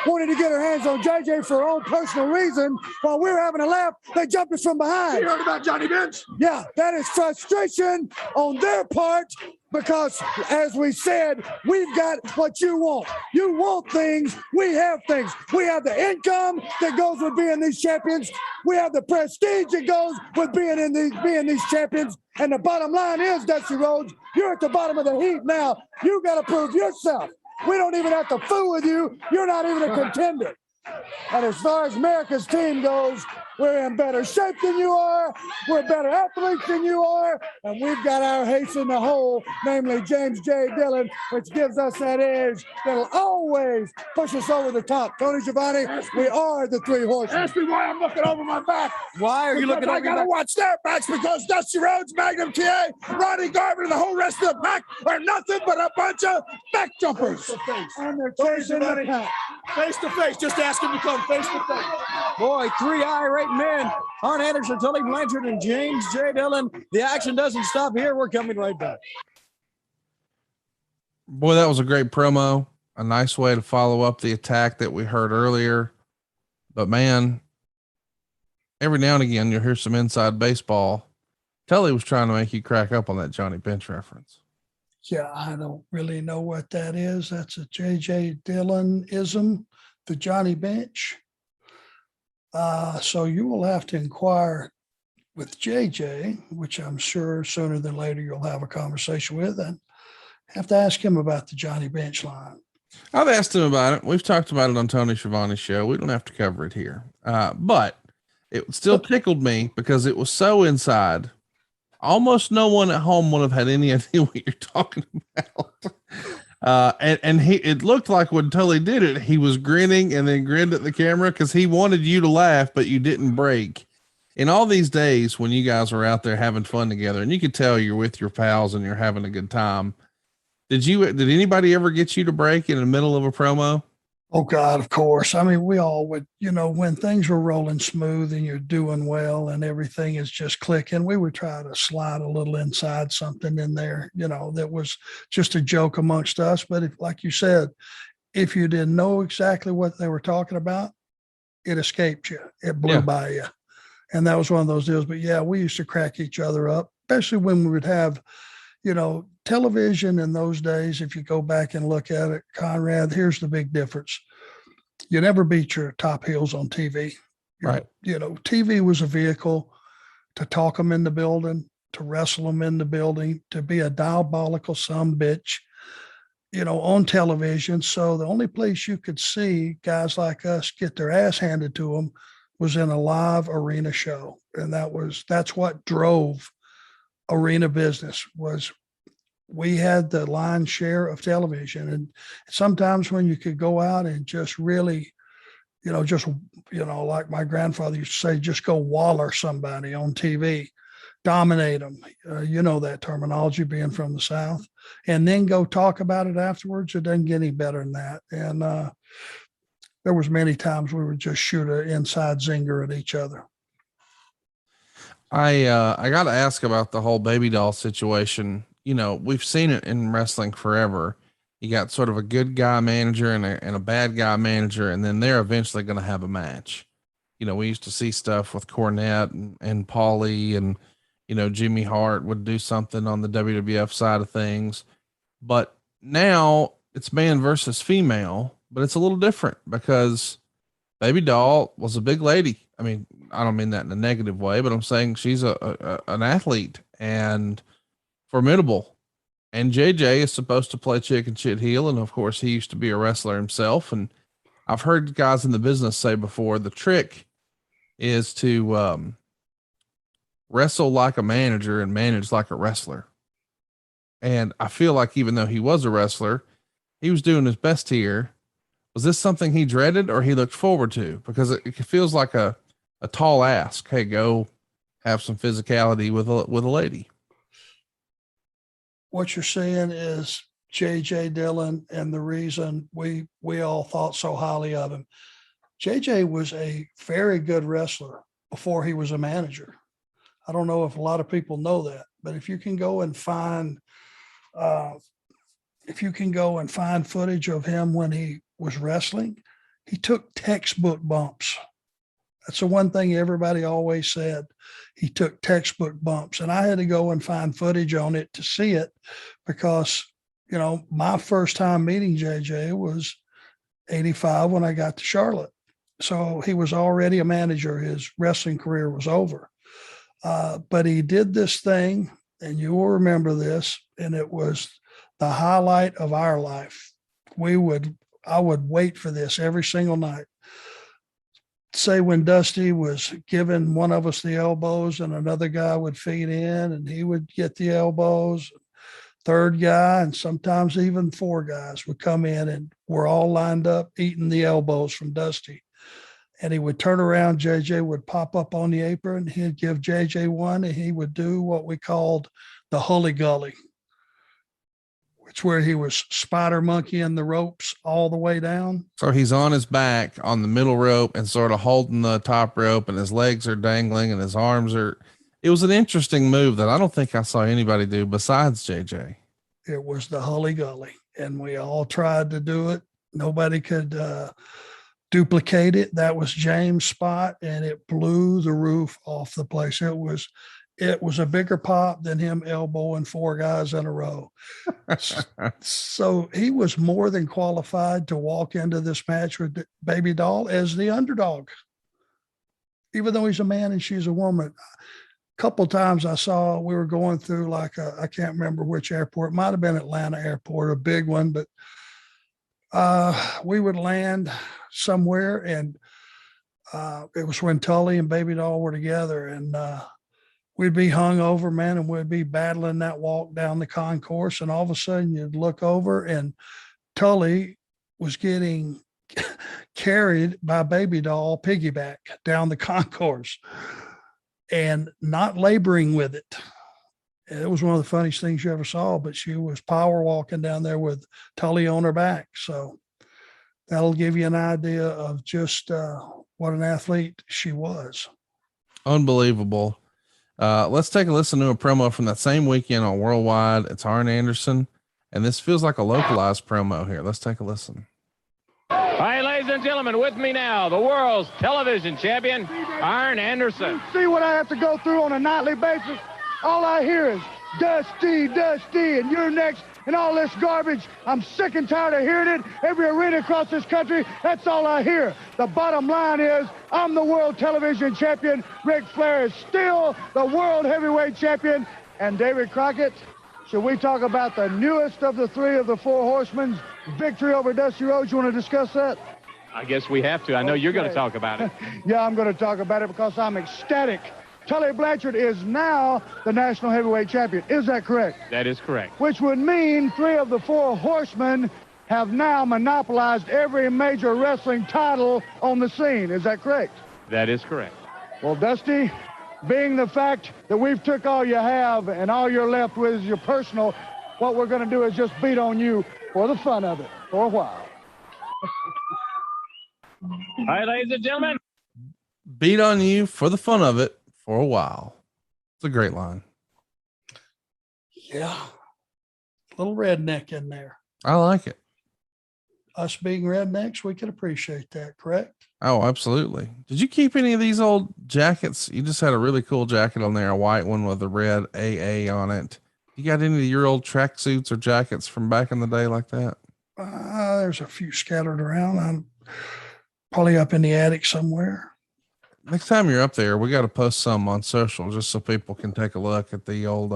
wanted to get her hands on JJ for her own personal reason. While we were having a laugh, they jumped us from behind. You heard about Johnny Bench? Yeah, that is frustration on their part. Because, as we said, we've got what you want. You want things, we have things. We have the income that goes with being these champions. We have the prestige that goes with being these champions. And the bottom line is, Dusty Rhodes, you're at the bottom of the heap now. You got to prove yourself. We don't even have to fool with you. You're not even a contender. And as far as America's team goes, we're in better shape than you are. We're better athletes than you are. And we've got our ace in the hole, namely James J. Dillon, which gives us that edge that'll always push us over the top. Tony Schiavone, we are the 3 horsemen. Ask me why I'm looking over my back. Why are you looking over I got to watch their backs because Dusty Rhodes, Magnum TA, Ronnie Garvin, and the whole rest of the pack are nothing but a bunch of back jumpers. And they're chasing the pack. Face to face. Just ask him to come face to face. Boy, 3 irate men. Arn Anderson, Tully Blanchard, and James J. Dillon. The action doesn't stop here. We're coming right back. Boy, that was a great promo. A nice way to follow up the attack that we heard earlier. But man, every now and again, you'll hear some inside baseball. Tully was trying to make you crack up on that Johnny Bench reference. Yeah, I don't really know what that is. That's a J.J. Dillon-ism, the Johnny Bench. So you will have to inquire with JJ, which I'm sure sooner than later you'll have a conversation with, and have to ask him about the Johnny Bench line. I've asked him about it. We've talked about it on Tony Schiavone's show. We don't have to cover it here. But it still tickled me because it was so inside. Almost no one at home would have had any idea what you're talking about. And it looked like when Tully did it, he was grinning and then grinned at the camera because he wanted you to laugh, but you didn't break. In all these days when you guys were out there having fun together, and you could tell you're with your pals and you're having a good time, did anybody ever get you to break in the middle of a promo? Oh God, of course. I mean, we all would, when things were rolling smooth and you're doing well and everything is just clicking, we would try to slide a little inside something in there, that was just a joke amongst us. But like you said, if you didn't know exactly what they were talking about, it escaped you. It blew by you. And that was one of those deals. But yeah, we used to crack each other up, especially when we would have, television in those days. If you go back and look at it, Conrad, here's the big difference. You never beat your top heels on TV. Right. TV was a vehicle to talk them in the building, to wrestle them in the building, to be a diabolical sumbitch, on television. So the only place you could see guys like us get their ass handed to them was in a live arena show. And that's what drove arena business. Was we had the lion's share of television. And sometimes when you could go out and just really, like my grandfather used to say, just go waller somebody on TV, dominate them. That terminology being from the South, and then go talk about it afterwards. It doesn't get any better than that. And there was many times we would just shoot an inside zinger at each other. I got to ask about the whole baby doll situation. You know, we've seen it in wrestling forever. You got sort of a good guy manager and a bad guy manager, and then they're eventually going to have a match. You know, we used to see stuff with Cornette and Paulie, and, you know, Jimmy Hart would do something on the WWF side of things. But now it's man versus female, but it's a little different because Baby Doll was a big lady. I mean, I don't mean that in a negative way, but I'm saying she's an athlete and formidable. And JJ is supposed to play chicken shit heel. And of course he used to be a wrestler himself. And I've heard guys in the business say before, the trick is to, wrestle like a manager and manage like a wrestler. And I feel like even though he was a wrestler, he was doing his best here. Was this something he dreaded or he looked forward to? Because it feels like a tall ask. Hey, go have some physicality with a lady. What you're saying is JJ Dillon, and the reason we all thought so highly of him. JJ was a very good wrestler before he was a manager. I don't know if a lot of people know that, but if you can go and find footage of him when he was wrestling, he took textbook bumps. That's the one thing everybody always said. He took textbook bumps, and I had to go and find footage on it to see it because, you know, my first time meeting JJ was 85 when I got to Charlotte. So he was already a manager. His wrestling career was over. But he did this thing, and you will remember this, and it was the highlight of our life. I would wait for this every single night. Say when Dusty was giving one of us the elbows and another guy would feed in and he would get the elbows. Third guy, and sometimes even four guys would come in and we're all lined up eating the elbows from Dusty. And he would turn around, JJ would pop up on the apron, he'd give JJ one, and he would do what we called the Hully Gully. It's where he was spider monkeying the ropes all the way down. So he's on his back on the middle rope and sort of holding the top rope, and his legs are dangling and his arms are. It was an interesting move that I don't think I saw anybody do besides JJ. It was the Hully Gully, and we all tried to do it. Nobody could duplicate it. That was James' spot, and it blew the roof off the place. It was a bigger pop than him elbowing four guys in a row. So he was more than qualified to walk into this match with Baby Doll as the underdog. Even though he's a man and she's a woman. A couple times I saw we were going through like I can't remember which airport. It might have been Atlanta airport, a big one, but we would land somewhere, and it was when Tully and Baby Doll were together, and we'd be hung over, man, and we'd be battling that walk down the concourse. And all of a sudden you'd look over and Tully was getting carried by Baby Doll piggyback down the concourse and not laboring with it. It was one of the funniest things you ever saw, but she was power walking down there with Tully on her back. So that'll give you an idea of just what an athlete she was. Unbelievable. Let's take a listen to a promo from that same weekend on Worldwide. It's Arn Anderson, and this feels like a localized promo here. Let's take a listen. All right, ladies and gentlemen, with me now, the world's television champion, Arn Anderson. See what I have to go through on a nightly basis? All I hear is Dusty, Dusty, and you're next, and all this garbage. I'm sick and tired of hearing it. Every arena across this country, that's all I hear. The bottom line is I'm the world television champion. Ric Flair is still the world heavyweight champion. And David Crockett, should we talk about the newest of the three of the four horsemen's victory over Dusty Rhodes? You want to discuss that? I guess we have to. I know you're going to talk about it. Yeah, I'm going to talk about it because I'm ecstatic. Tully Blanchard is now the national heavyweight champion. Is that correct? That is correct. Which would mean three of the four horsemen have now monopolized every major wrestling title on the scene. Is that correct? That is correct. Well, Dusty, being the fact that we've took all you have and all you're left with is your personal, what we're going to do is just beat on you for the fun of it for a while. All right, ladies and gentlemen. Beat on you for the fun of it for a while. It's a great line. Yeah. Little redneck in there. I like it. Us being rednecks, we can appreciate that, correct? Oh, absolutely. Did you keep any of these old jackets? You just had a really cool jacket on there, a white one with a red AA on it. You got any of your old tracksuits or jackets from back in the day like that? There's a few scattered around. I'm probably up in the attic somewhere. Next time you're up there, we got to post some on social just so people can take a look at the old,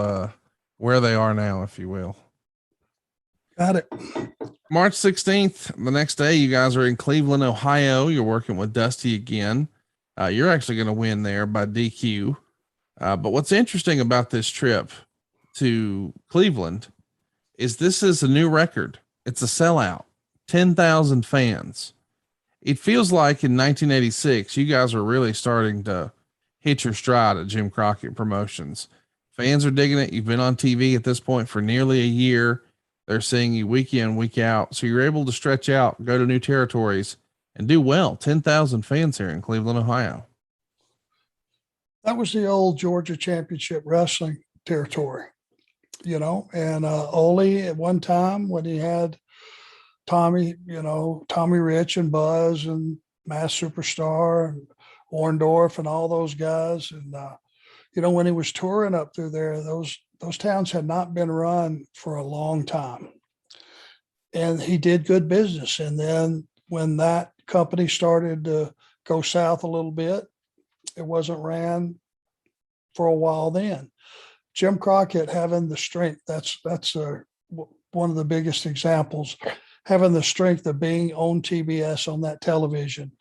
where they are now, if you will. Got it. March 16th, the next day, you guys are in Cleveland, Ohio. You're working with Dusty again. You're actually going to win there by DQ. But what's interesting about this trip to Cleveland is this is a new record. It's a sellout, 10,000 fans. It feels like in 1986, you guys are really starting to hit your stride at Jim Crockett Promotions. Fans are digging it. You've been on TV at this point for nearly a year. They're seeing you week in, week out. So you're able to stretch out, go to new territories and do well. 10,000 fans here in Cleveland, Ohio. That was the old Georgia Championship Wrestling territory, you know, and Ole at one time when he had Tommy, you know, Tommy Rich and Buzz and Mass Superstar and Orndorff and all those guys. And, you know, when he was touring up through there, those towns had not been run for a long time. And he did good business. And then when that company started to go south a little bit, it wasn't ran for a while then. Jim Crockett having the strength, that's one of the biggest examples, having the strength of being on TBS on that television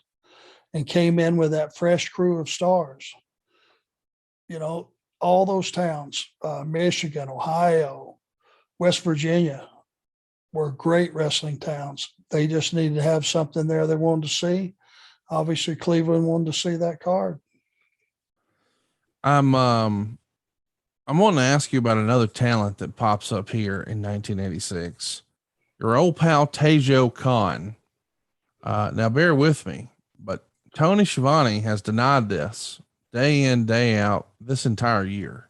and came in with that fresh crew of stars. You know, all those towns, Michigan, Ohio, West Virginia, were great wrestling towns. They just needed to have something there they wanted to see. Obviously, Cleveland wanted to see that card. I'm wanting to ask you about another talent that pops up here in 1986. Your old pal Tejo Khan. Now bear with me, but Tony Schiavone has denied this day in, day out this entire year.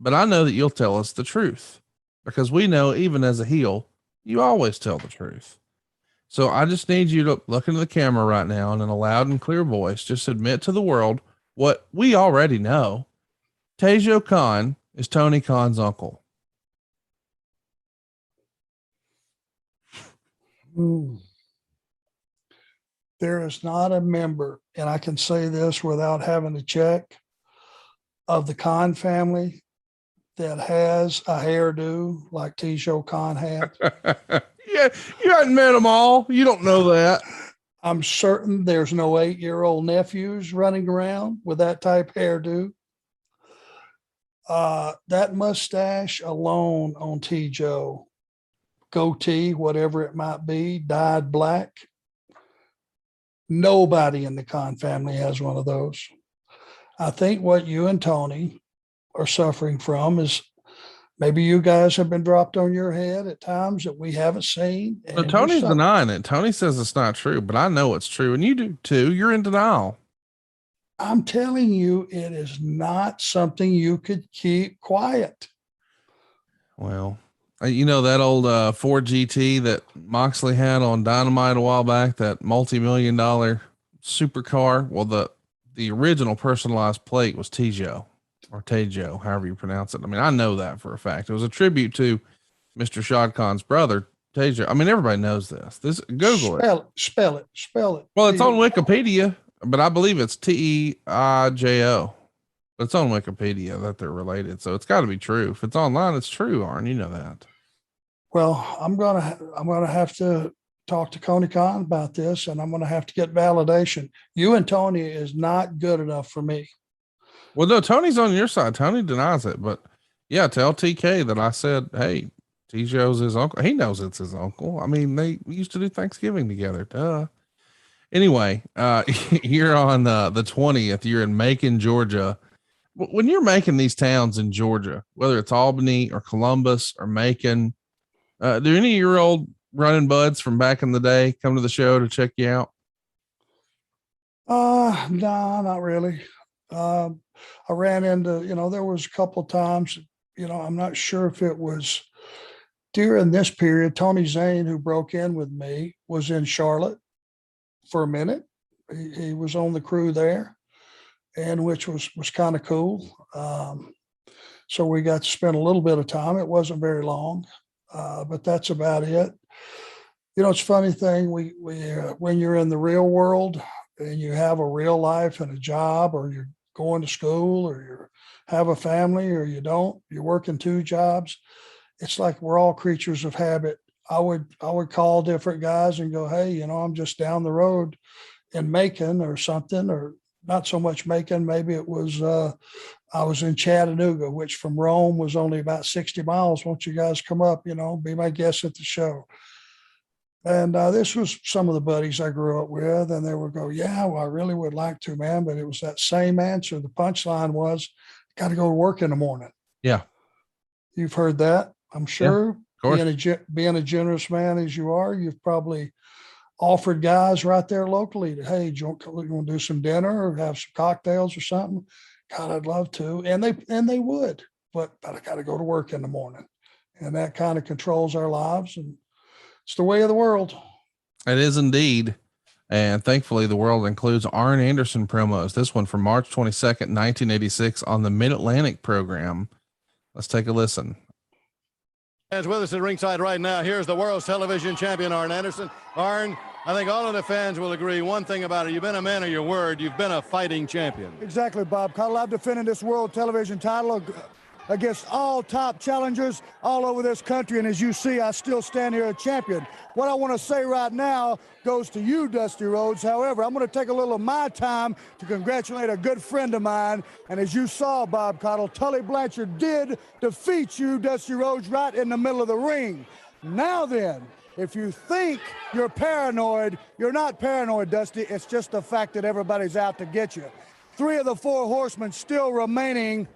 But I know that you'll tell us the truth because we know even as a heel, you always tell the truth. So I just need you to look into the camera right now and in a loud and clear voice, just admit to the world what we already know. Tejo Khan is Tony Khan's uncle. There is not a member, and I can say this without having to check, of the Khan family that has a hairdo like Tejo Khan had. Yeah, you hadn't met them all. You don't know that. I'm certain there's no 8-year-old nephews running around with that type hairdo. That mustache alone on Tejo, goatee, whatever it might be, dyed black. Nobody in the Khan family has one of those. I think what you and Tony are suffering from is maybe you guys have been dropped on your head at times that we haven't seen. So Tony's denying it. Tony says it's not true, but I know it's true. And you do too. You're in denial. I'm telling you, it is not something you could keep quiet. Well, you know, that old Ford GT that Moxley had on Dynamite a while back, that multi-million-dollar supercar. Well, the original personalized plate was Tejo or Tejo, however you pronounce it. I mean, I know that for a fact. It was a tribute to Mr. Shad Khan's brother, Tejo. I mean, everybody knows this. Google it. Spell it. Well, it's on Wikipedia, but I believe it's Teijo. But it's on Wikipedia that they're related. So it's got to be true. If it's online, it's true, Arn. You know that. Well, I'm gonna have to talk to Tony Khan about this, and I'm gonna have to get validation. You and Tony is not good enough for me. Well, no, Tony's on your side. Tony denies it, but yeah, tell TK that I said, hey, Tejo's his uncle. He knows it's his uncle. I mean, they used to do Thanksgiving together. Duh. Anyway, you're on the 20th. You're in Macon, Georgia. When you're making these towns in Georgia, whether it's Albany or Columbus or Macon, do any of your old running buds from back in the day come to the show to check you out? No, not really. I ran into, there was a couple of times, I'm not sure if it was during this period. Tony Zane, who broke in with me, was in Charlotte for a minute. He was on the crew there, and which was kind of cool. So we got to spend a little bit of time. It wasn't very long, but that's about it. It's a funny thing. We when you're in the real world and you have a real life and a job, or you're going to school, or you have a family, or you don't, you're working two jobs. It's like we're all creatures of habit. I would call different guys and go, hey, I'm just down the road in Macon or something, or not so much Macon. Maybe it was, I was in Chattanooga, which from Rome was only about 60 miles. Won't you guys come up, be my guest at the show? And this was some of the buddies I grew up with, and they would go, yeah, well, I really would like to, man. But it was that same answer. The punchline was, got to go to work in the morning. Yeah. You've heard that, I'm sure. Yeah, being a generous man as you are, you've probably offered guys right there locally to, hey, you want to do some dinner or have some cocktails or something? God, I'd love to. And they would, but I got to go to work in the morning. And that kind of controls our lives. And it's the way of the world. It is indeed. And thankfully, the world includes Arn Anderson promos. This one from March 22nd, 1986 on the Mid-Atlantic program. Let's take a listen. Fans with us at ringside right now. Here's the world's television champion, Arn Anderson. Arn, I think all of the fans will agree one thing about it. You've been a man of your word. You've been a fighting champion. Exactly, Bob Cottle. I've defended this world television title against all top challengers all over this country, and as you see, I still stand here a champion. What I want to say right now goes to you, Dusty Rhodes. However, I'm going to take a little of my time to congratulate a good friend of mine, and as you saw, Bob Cottle, Tully Blanchard did defeat you, Dusty Rhodes, right in the middle of the ring. Now then, if you think you're paranoid, you're not paranoid, Dusty. It's just the fact that everybody's out to get you. 3 of the 4 horsemen still remaining.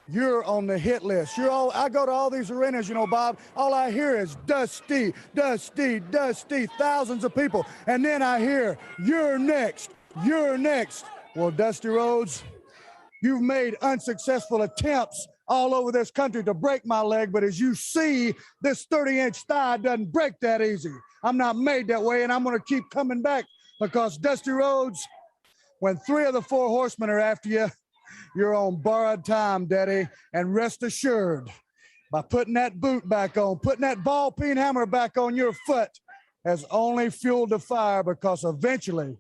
You're on the hit list. I go to all these arenas, Bob, all I hear is Dusty, Dusty, Dusty, thousands of people. And then I hear, you're next, you're next. Well, Dusty Rhodes, you've made unsuccessful attempts all over this country to break my leg, but as you see, this 30-inch thigh doesn't break that easy. I'm not made that way, and I'm going to keep coming back because, Dusty Rhodes, when 3 of the 4 horsemen are after you, you're on borrowed time, Daddy, and rest assured, by putting that boot back on, putting that ball-peen hammer back on your foot has only fueled the fire, because eventually,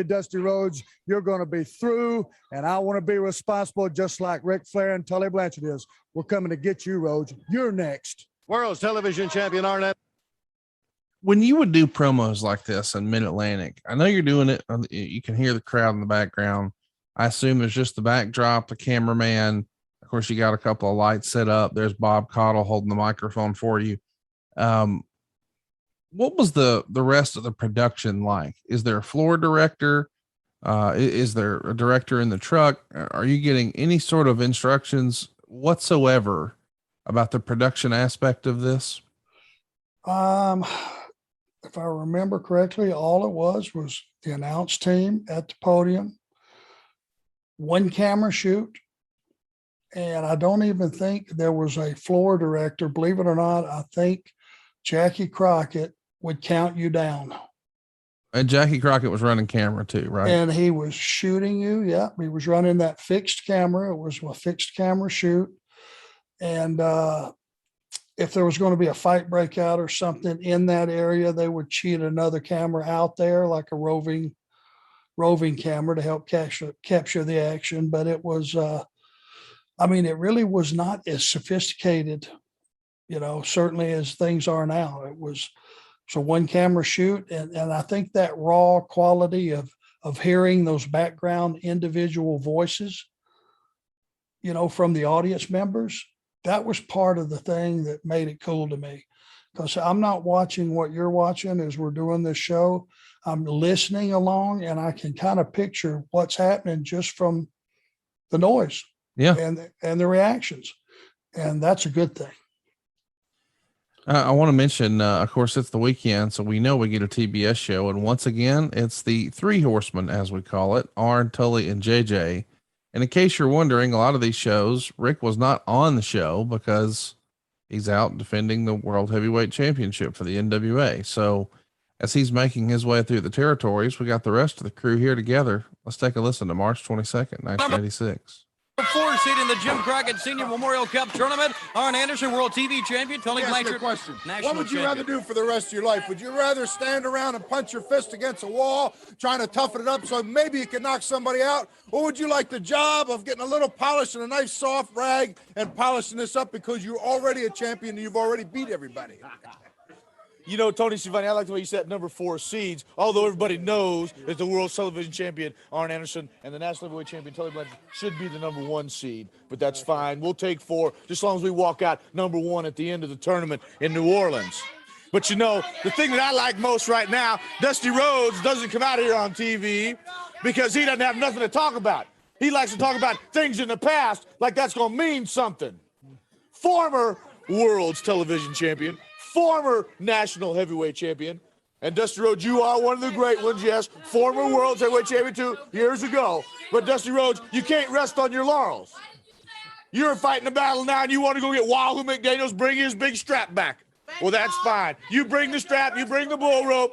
Dusty Rhodes, you're going to be through, and I want to be responsible just like Ric Flair and Tully Blanchard is. We're coming to get you, Rhodes. You're next. World's television champion, Arn. When you would do promos like this in Mid-Atlantic, I know you're doing it. You can hear the crowd in the background. I assume there's just the backdrop, the cameraman. Of course, you got a couple of lights set up. There's Bob Cottle holding the microphone for you. What was the rest of the production like? Is there a floor director? Is there a director in the truck? Are you getting any sort of instructions whatsoever about the production aspect of this? If I remember correctly, all it was the announce team at the podium, 1 camera shoot. And I don't even think there was a floor director. Believe it or not, I think Jackie Crockett would count you down. And Jackie Crockett was running camera too, right? And he was shooting you. Yeah, he was running that fixed camera. It was a fixed camera shoot. And if there was going to be a fight breakout or something in that area, they would cheat another camera out there, like a roving camera, to help capture the action. But it was, it really was not as sophisticated, certainly as things are now. It was so 1 camera shoot. And I think that raw quality of hearing those background individual voices, from the audience members, that was part of the thing that made it cool to me, because I'm not watching what you're watching as we're doing this show. I'm listening along, and I can kind of picture what's happening just from the noise, and the reactions. And that's a good thing. I want to mention, of course, it's the weekend, so we know we get a TBS show. And once again, it's the three horsemen, as we call it, Arn, Tully, and JJ. And in case you're wondering, a lot of these shows, Rick was not on the show because he's out defending the World Heavyweight Championship for the NWA. So as he's making his way through the territories, we got the rest of the crew here together. Let's take a listen to March 22nd, 1986. 4 seed in the Jim Crockett Senior Memorial Cup Tournament. Arn Anderson, World TV Champion. Tony Blanchard, question. National What would you Champion. rather do for the rest of your life? Would you rather stand around and punch your fist against a wall, trying to toughen it up so maybe you can knock somebody out? Or would you like the job of getting a little polish and a nice soft rag and polishing this up because you're already a champion and you've already beat everybody? You know, Tony Schiavone, I like the way you said number 4 seeds, although everybody knows that the world television champion, Arn Anderson, and the national heavyweight champion, Tully Blanchard, should be the number 1 seed. But that's fine. We'll take 4, just as long as we walk out number 1 at the end of the tournament in New Orleans. But you know, the thing that I like most right now, Dusty Rhodes doesn't come out here on TV because he doesn't have nothing to talk about. He likes to talk about things in the past like that's going to mean something. Former world's television champion, former national heavyweight champion, and Dusty Rhodes, you are one of the great ones, yes. Former world heavyweight champion 2 years ago. But Dusty Rhodes, you can't rest on your laurels. You're fighting a battle now and you want to go get Wahoo McDaniels, bring his big strap back. Well, that's fine. You bring the strap, you bring the bull rope,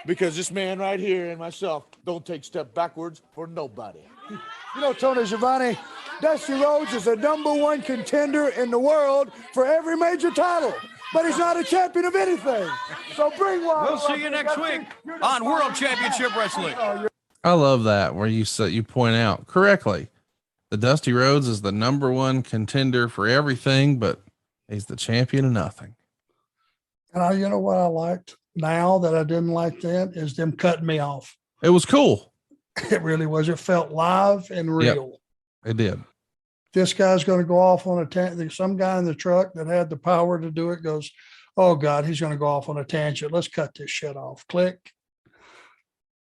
because this man right here and myself don't take step backwards for nobody. You know, Tony Schiavone, Dusty Rhodes is the number 1 contender in the world for every major title, but he's not a champion of anything. So bring one. We'll see you next week on World Championship Wrestling. I love that where you point out correctly the Dusty Rhodes is the number 1 contender for everything, but he's the champion of nothing. And you know what I liked now that I didn't like then is them cutting me off. It was cool. It really was. It felt live and real. Yep, it did. This guy's going to go off on a tangent. Some guy in the truck that had the power to do it goes, oh God, he's going to go off on a tangent. Let's cut this shit off. Click.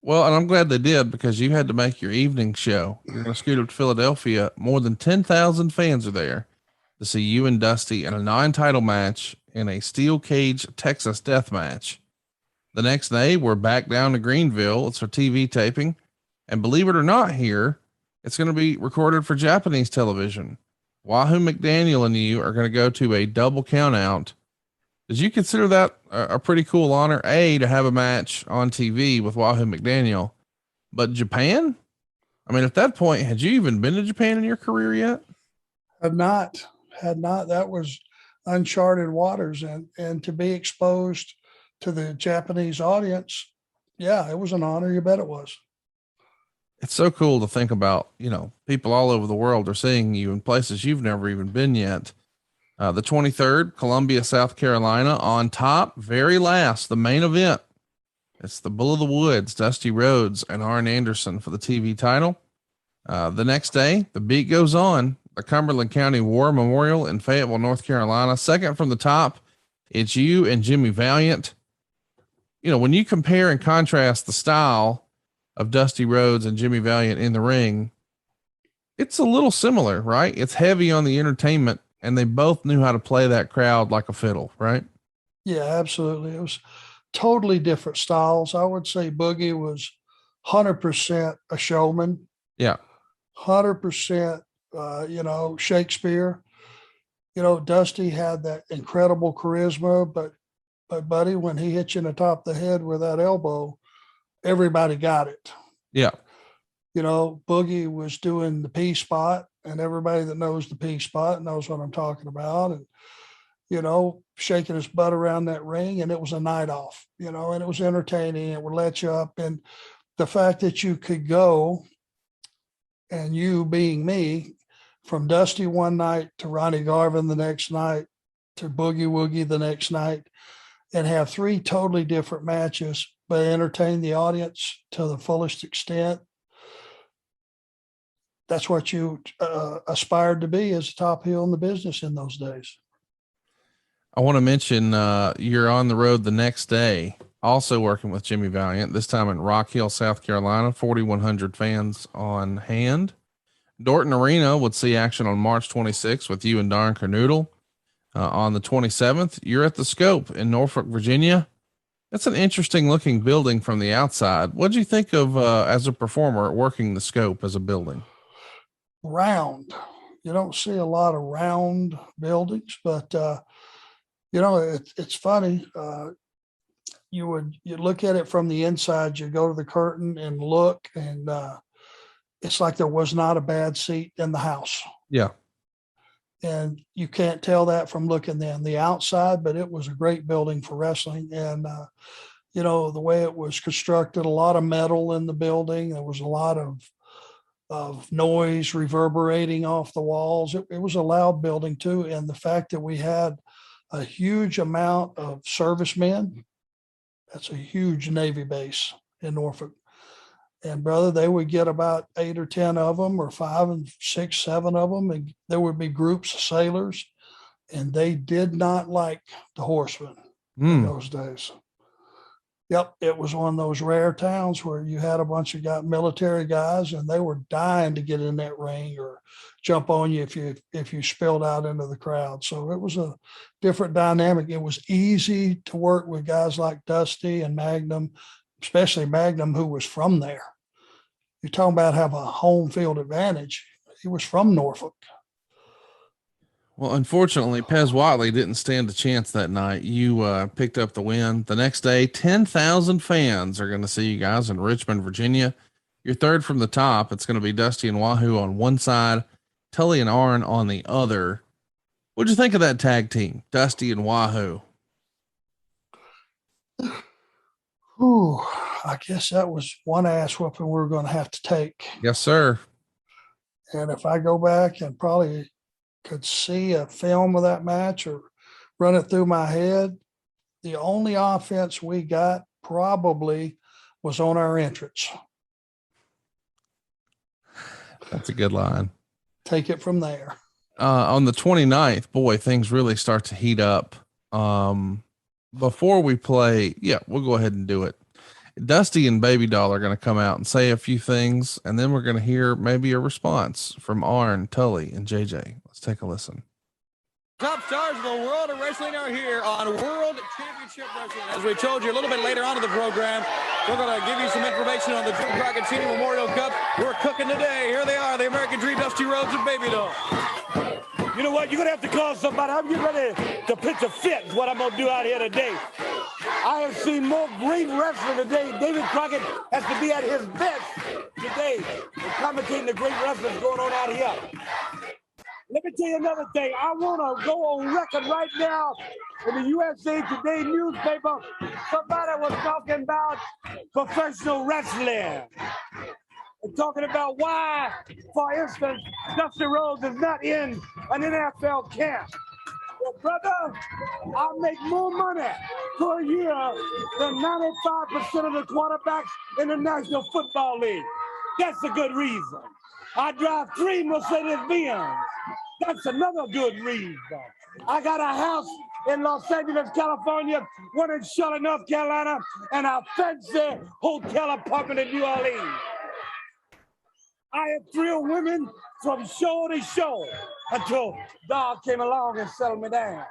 Well, and I'm glad they did because you had to make your evening show. You're going to scoot up to Philadelphia. More than 10,000 fans are there to see you and Dusty in a non-title match in a steel cage Texas Deathmatch. The next day, we're back down to Greenville. It's for TV taping. And believe it or not here, it's going to be recorded for Japanese television. Wahoo McDaniel and you are going to go to a double count out. Did you consider that a pretty cool honor, to have a match on TV with Wahoo McDaniel, but Japan? I mean, at that point, had you even been to Japan in your career yet? Had not. That was uncharted waters, and to be exposed to the Japanese audience. Yeah, it was an honor. You bet it was. It's so cool to think about, people all over the world are seeing you in places you've never even been yet. The 23rd, Columbia, South Carolina, on top, very last, the main event. It's the Bull of the Woods, Dusty Rhodes and Arn Anderson for the TV title. The next day, the beat goes on. The Cumberland County War Memorial in Fayetteville, North Carolina. Second from the top, it's you and Jimmy Valiant. When you compare and contrast the style of Dusty Rhodes and Jimmy Valiant in the ring, it's a little similar, right? It's heavy on the entertainment, and they both knew how to play that crowd like a fiddle, right? Yeah, absolutely. It was totally different styles. I would say Boogie was 100% a showman. Yeah. 100%, Shakespeare. Dusty had that incredible charisma, but buddy, when he hit you in the top of the head with that elbow, everybody got it. Yeah. Boogie was doing the P spot, and everybody that knows the P spot knows what I'm talking about. And, shaking his butt around that ring, and it was a night off, and it was entertaining. It would let you up. And the fact that you could go, and you being me, from Dusty one night to Ronnie Garvin the next night to Boogie Woogie the next night, and have 3 totally different matches, but entertain the audience to the fullest extent. That's what you aspired to be as a top heel in the business in those days. I want to mention you're on the road the next day, also working with Jimmy Valiant, this time in Rock Hill, South Carolina, 4,100 fans on hand. Dorton Arena would see action on March 26th with you and Darn Kernoodle. on the 27th. You're at the Scope in Norfolk, Virginia. That's an interesting looking building from the outside. What'd you think of as a performer working the Scope as a building? Round. You don't see a lot of round buildings, but it's funny. You look at it from the inside, you go to the curtain and look, and it's like there was not a bad seat in the house. Yeah. And you can't tell that from looking on the outside, but it was a great building for wrestling. And, the way it was constructed, a lot of metal in the building. There was a lot of noise reverberating off the walls. It was a loud building too. And the fact that we had a huge amount of servicemen, that's a huge Navy base in Norfolk. And brother, they would get about 8 or 10 of them, or 5 and 6, 7 of them. And there would be groups of sailors, and they did not like the Horsemen in those days. Yep. It was one of those rare towns where you had a bunch of military guys, and they were dying to get in that ring or jump on you if you spilled out into the crowd. So it was a different dynamic. It was easy to work with guys like Dusty and Magnum, especially Magnum, who was from there. You're talking about have a home field advantage. He was from Norfolk. Well, unfortunately, Pez Watley didn't stand a chance that night. You picked up the win. The next day, 10,000 fans are going to see you guys in Richmond, Virginia. You're third from the top. It's going to be Dusty and Wahoo on one side, Tully and Arn on the other. What'd you think of that tag team, Dusty and Wahoo? Ooh, I guess that was one ass whooping we're going to have to take. Yes, sir. And if I go back and probably could see a film of that match or run it through my head, the only offense we got probably was on our entrance. That's a good line. Take it from there. On the 29th, boy, things really start to heat up. Before we play, we'll go ahead and do it. Dusty and Baby Doll are going to come out and say a few things, and then we're going to hear maybe a response from Arn, Tully, and JJ. Let's take a listen. Top stars of the world of wrestling are here on World Championship Wrestling. As we told you a little bit later on in the program, we're going to give you some information on the Jim Crockett Senior Memorial Cup. We're cooking today. Here they are, the American Dream, Dusty Rhodes and Baby Doll. You know what? You're going to have to call somebody. I'm getting ready to pitch a fit is what I'm going to do out here today. I have seen more great wrestling today. David Crockett has to be at his best today in commentating the great wrestling going on out here. Let me tell you another thing. I want to go on record right now in the USA Today newspaper. Somebody was talking about professional wrestling. And talking about why, for instance, Dusty Rhodes is not in an NFL camp. Well, brother, I make more money per year than 95% of the quarterbacks in the National Football League. That's a good reason. I drive 3 Mercedes-Benz. That's another good reason. I got a house in Los Angeles, California, one in Charlotte, North Carolina, and a fancy hotel apartment in New Orleans. I have thrilled women from shore to shore until God came along and settled me down.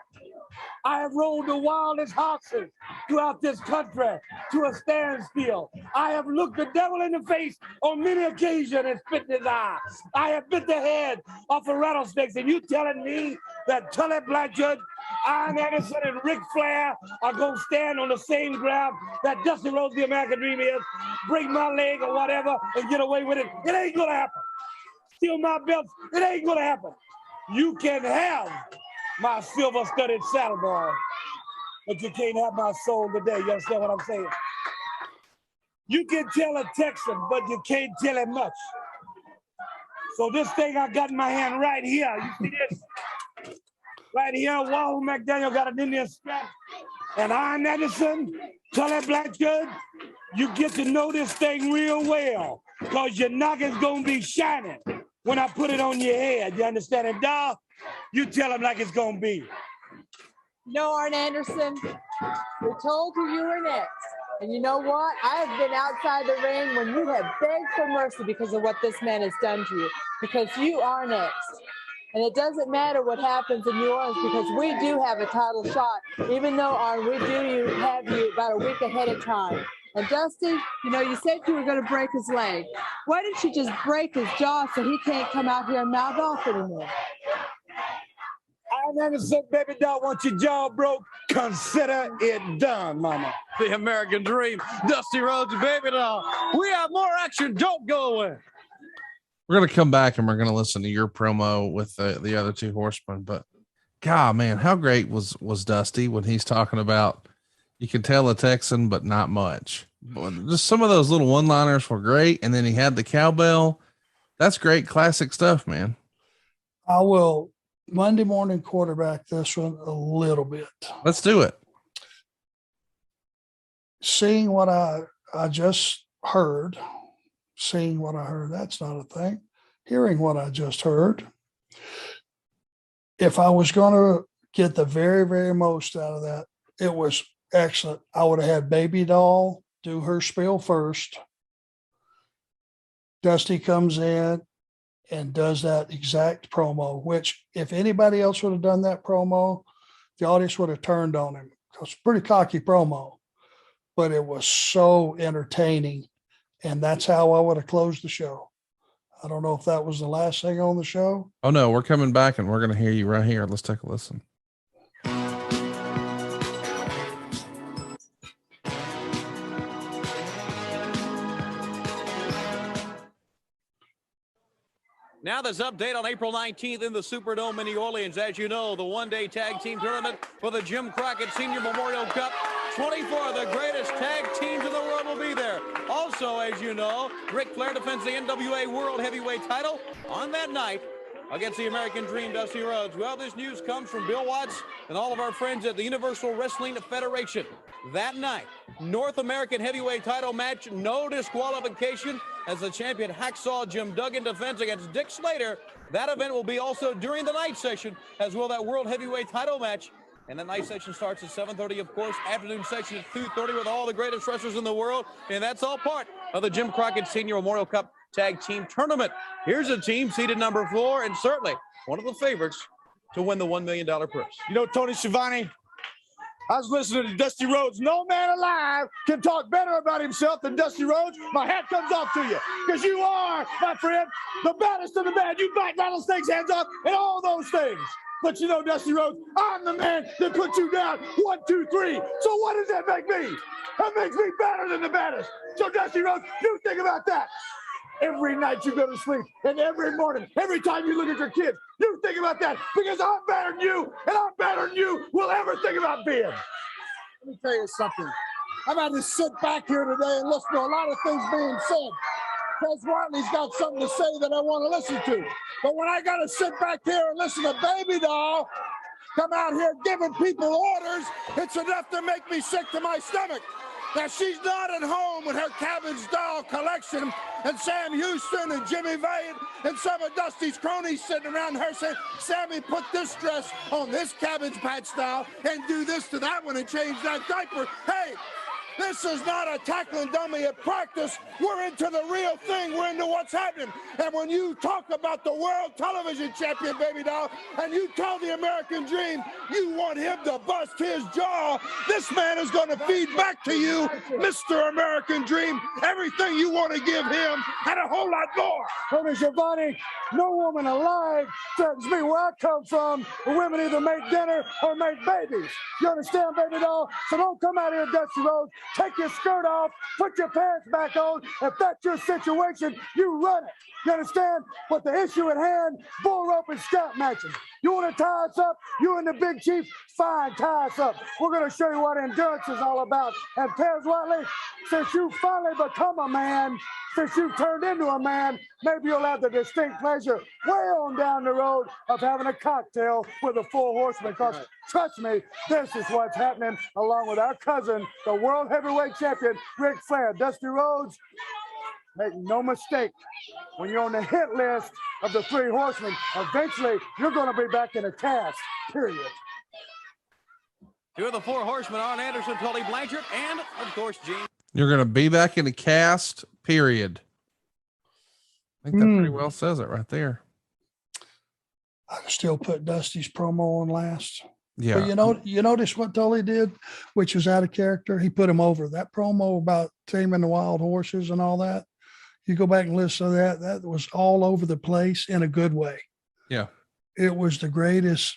I have rode the wildest horses throughout this country to a standstill. I have looked the devil in the face on many occasions and spit in his eye. I have bit the head off of rattlesnakes, and you telling me that Tully Blanchard, Arn Anderson, and Ric Flair are going to stand on the same ground that Dusty Rhodes, the American Dream is, break my leg or whatever and get away with it? It ain't going to happen. Steal my belts, it ain't going to happen. You can have my silver-studded saddle, boy, but you can't have my soul today. You understand what I'm saying? You can tell a Texan, but you can't tell him much. So this thing I got in my hand right here, you see this? Right here, Wahoo McDaniel got an Indian strap. And Arn Anderson, Tully Blanchard, you get to know this thing real well, because your noggin's going to be shining when I put it on your head. You understand? And dog, you tell him like it's going to be. No, Arn Anderson, we told who you were next. And you know what? I have been outside the ring when you have begged for mercy because of what this man has done to you, because you are next. And it doesn't matter what happens in New Orleans because we do have a title shot, even though, Arn, we do have you about a week ahead of time. And Dusty, you know, you said you were going to break his leg. Why didn't you just break his jaw so he can't come out here and mouth off anymore? I never said, baby doll, once your jaw broke, consider it done, mama. The American Dream, Dusty Rhodes, baby doll. We have more action. Don't go away. We're going to come back and we're going to listen to your promo with the other two horsemen. But God, man, how great was Dusty when he's talking about, you can tell a Texan, but not much. Just some of those little one-liners were great. And then he had the cowbell. That's great classic stuff, man. I will Monday morning quarterback this one a little bit. Let's do it. Seeing what I just heard, seeing what I heard, that's not a thing. Hearing what I just heard. If I was going to get the very, very most out of that, it was excellent. I would have had Baby Doll do her spiel first. Dusty comes in and does that exact promo, which if anybody else would have done that promo, the audience would have turned on him. It's a pretty cocky promo, but it was so entertaining. And that's how I would have closed the show. I don't know if that was the last thing on the show. Oh no, we're coming back and we're going to hear you right here. Let's take a listen. Now this update on April 19th in the Superdome in New Orleans. As you know, the one-day tag team tournament for the Jim Crockett Senior Memorial Cup. 24 of the greatest tag teams in the world will be there. Also, as you know, Ric Flair defends the NWA World Heavyweight title on that night against the American Dream, Dusty Rhodes. Well, this news comes from Bill Watts and all of our friends at the Universal Wrestling Federation. That night, North American Heavyweight title match, no disqualification, as the champion Hacksaw Jim Duggan defends against Dick Slater. That event will be also during the night session, as well that World Heavyweight title match. And the night session starts at 7:30, of course. Afternoon session at 2:30 with all the greatest wrestlers in the world. And that's all part of the Jim Crockett Senior Memorial Cup Tag Team Tournament. Here's a team seated number 4 and certainly one of the favorites to win the $1 million purse. You know, Tony Schiavone, I was listening to Dusty Rhodes. No man alive can talk better about himself than Dusty Rhodes. My hat comes off to you because you are, my friend, the baddest of the bad. You bite rattlesnakes, hands off, and all those things. But you know, Dusty Rhodes, I'm the man that put you down 1, 2, 3. So what does that make me? That makes me better than the baddest. So Dusty Rhodes, you think about that. Every night you go to sleep, and every morning, every time you look at your kids, you think about that because I'm better than you, and I'm better than you will ever think about being. Let me tell you something. I've had to sit back here today and listen to a lot of things being said. Because Watley's got something to say that I want to listen to. But when I got to sit back here and listen to Baby Doll come out here giving people orders, it's enough to make me sick to my stomach. Now, she's not at home with her Cabbage doll collection and Sam Houston and Jimmy Valiant and some of Dusty's cronies sitting around her saying, Sammy, put this dress on this Cabbage Patch doll and do this to that one and change that diaper. Hey, this is not a tackling dummy at practice. We're into the real thing. We're into what's happening. And when you talk about the world television champion, Baby Doll, and you tell the American Dream you want him to bust his jaw, this man is going to feed back to you, Mr. American Dream, everything you want to give him and a whole lot more. Tony Schiavone, no woman alive threatens me. Where I come from, the women either make dinner or make babies. You understand, Baby Doll? So don't come out here, Dusty Rhodes. Take your skirt off, put your pants back on. If that's your situation, you run it. You understand? But the issue at hand, bull rope and strap matching. You want to tie us up? You and the big chief? Fine, tie us up. We're going to show you what endurance is all about. And Tez Watley, since you finally become a man, since you've turned into a man, maybe you'll have the distinct pleasure way on down the road of having a cocktail with the 4 horsemen. Because trust me, this is what's happening along with our cousin, the world heavyweight champion, Ric Flair. Dusty Rhodes, make no mistake, when you're on the hit list of the 3 horsemen, eventually you're going to be back in a cast, period. 2 of the 4 horsemen, Arn Anderson, Tully Blanchard, and, of course, Gene. You're going to be back in a cast, period. I think that pretty well says it right there. still put Dusty's promo on last. Yeah. But you notice what Tully did, which was out of character. He put him over. That promo about taming the wild horses and all that. You go back and listen to that. That was all over the place in a good way. Yeah. It was the greatest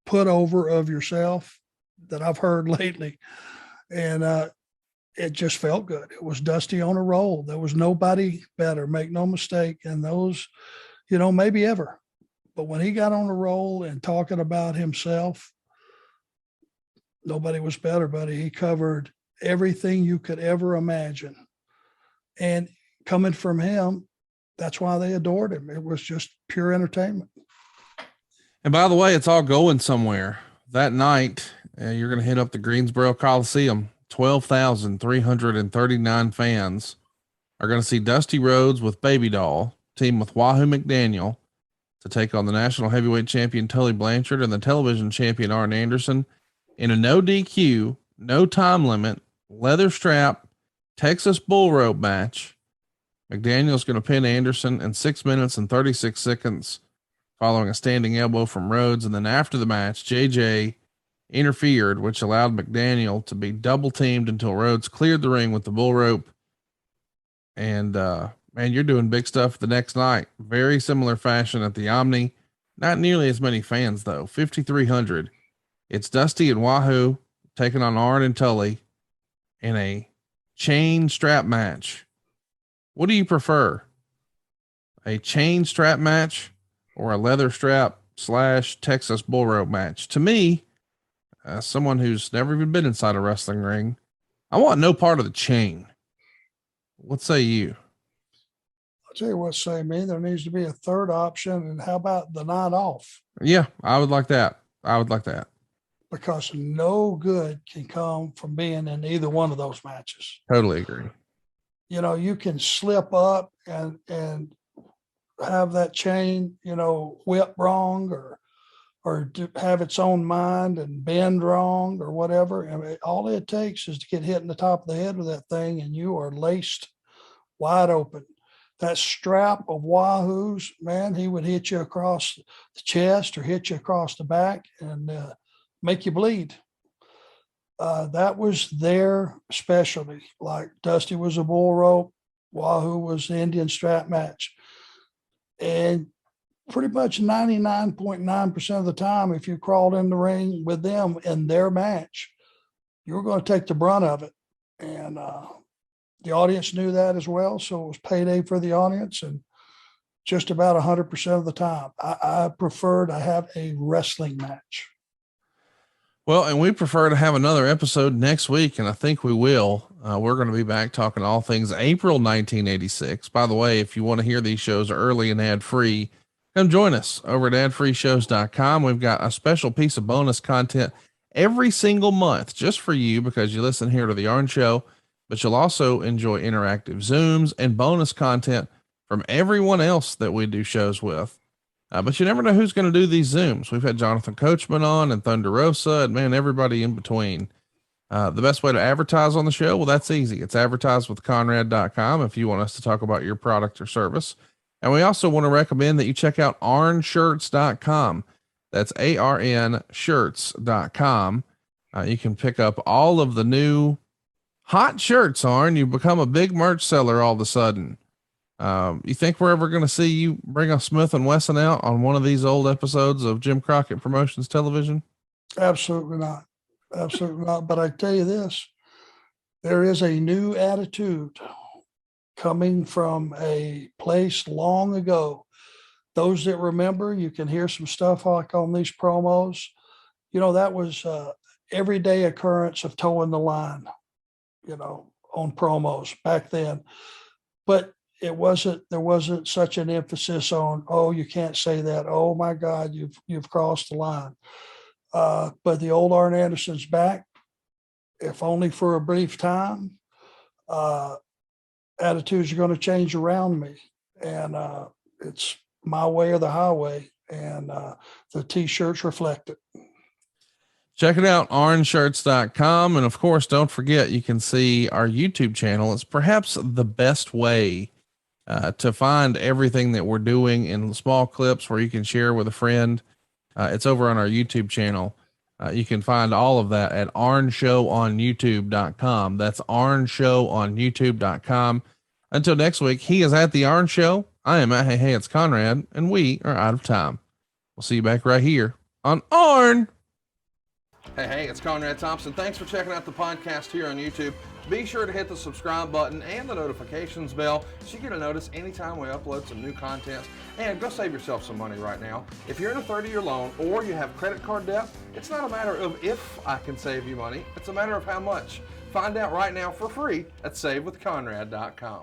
put over of yourself that I've heard lately. And it just felt good. It was Dusty on a roll. There was nobody better, make no mistake. And those, maybe ever. But when he got on a roll and talking about himself, nobody was better, buddy. He covered everything you could ever imagine. And coming from him, that's why they adored him. It was just pure entertainment. And by the way, it's all going somewhere. That night, you're going to hit up the Greensboro Coliseum. 12,339 fans are going to see Dusty Rhodes with Baby Doll team with Wahoo McDaniel to take on the national heavyweight champion Tully Blanchard and the television champion Arn Anderson in a no DQ, no time limit, leather strap, Texas bull rope match. McDaniel's going to pin Anderson in 6 minutes and 36 seconds following a standing elbow from Rhodes. And then after the match, JJ interfered, which allowed McDaniel to be double teamed until Rhodes cleared the ring with the bull rope. And, man, you're doing big stuff the next night. Very similar fashion at the Omni. Not nearly as many fans though. 5,300. It's Dusty and Wahoo taking on Arn and Tully in a chain strap match. What do you prefer? A chain strap match or a leather strap / Texas bull rope match? To me, as someone who's never even been inside a wrestling ring, I want no part of the chain. What say you? I'll tell you what, me, there needs to be a third option. And how about the night off? Yeah, I would like that. Because no good can come from being in either one of those matches. Totally agree. You can slip up and have that chain, whip wrong or have its own mind and bend wrong or whatever. I mean, all it takes is to get hit in the top of the head with that thing and you are laced wide open. That strap of Wahoo's, man, he would hit you across the chest or hit you across the back and make you bleed. That was their specialty. Like Dusty was a bull rope, Wahoo was the Indian strap match. And pretty much 99.9% of the time, if you crawled in the ring with them in their match, you were going to take the brunt of it. And the audience knew that as well. So it was payday for the audience. And just about 100% of the time, I prefer to have a wrestling match. Well, and we prefer to have another episode next week, and I think we will. We're going to be back talking all things April 1986. By the way, if you want to hear these shows early and ad-free, come join us over at adfreeshows.com. We've got a special piece of bonus content every single month just for you because you listen here to the Arn Show, but you'll also enjoy interactive Zooms and bonus content from everyone else that we do shows with. But you never know who's going to do these Zooms. We've had Jonathan Coachman on and Thunder Rosa and man, everybody in between. The best way to advertise on the show, well, that's easy. It's advertisewithconrad.com if you want us to talk about your product or service. And we also want to recommend that you check out arnshirts.com. That's ARN shirts.com. You can pick up all of the new hot shirts, Arn. You become a big merch seller all of a sudden. You think we're ever going to see you bring a Smith & Wesson out on one of these old episodes of Jim Crockett Promotions television? Absolutely not. Absolutely not. But I tell you this, there is a new attitude coming from a place long ago. Those that remember, you can hear some stuff like on these promos. That was everyday occurrence of towing the line, on promos back then. But there wasn't such an emphasis on, oh, you can't say that. Oh my God, you've crossed the line. But the old Arn Anderson's back, if only for a brief time. Attitudes are going to change around me, and it's my way or the highway, and the t-shirts reflect it. Check it out, arnshirts.com. And of course, don't forget, you can see our YouTube channel. It's perhaps the best way to find everything that we're doing in small clips where you can share with a friend. It's over on our YouTube channel. You can find all of that at arnshowonyoutube.com. That's arnshowonyoutube.com. Until next week, he is at the Arn Show. I am at Hey, it's Conrad, and we are out of time. We'll see you back right here on Arn. Hey, it's Conrad Thompson. Thanks for checking out the podcast here on YouTube. Be sure to hit the subscribe button and the notifications bell so you get a notice anytime we upload some new content. And go save yourself some money right now. If you're in a 30-year loan or you have credit card debt, it's not a matter of if I can save you money. It's a matter of how much. Find out right now for free at SaveWithConrad.com.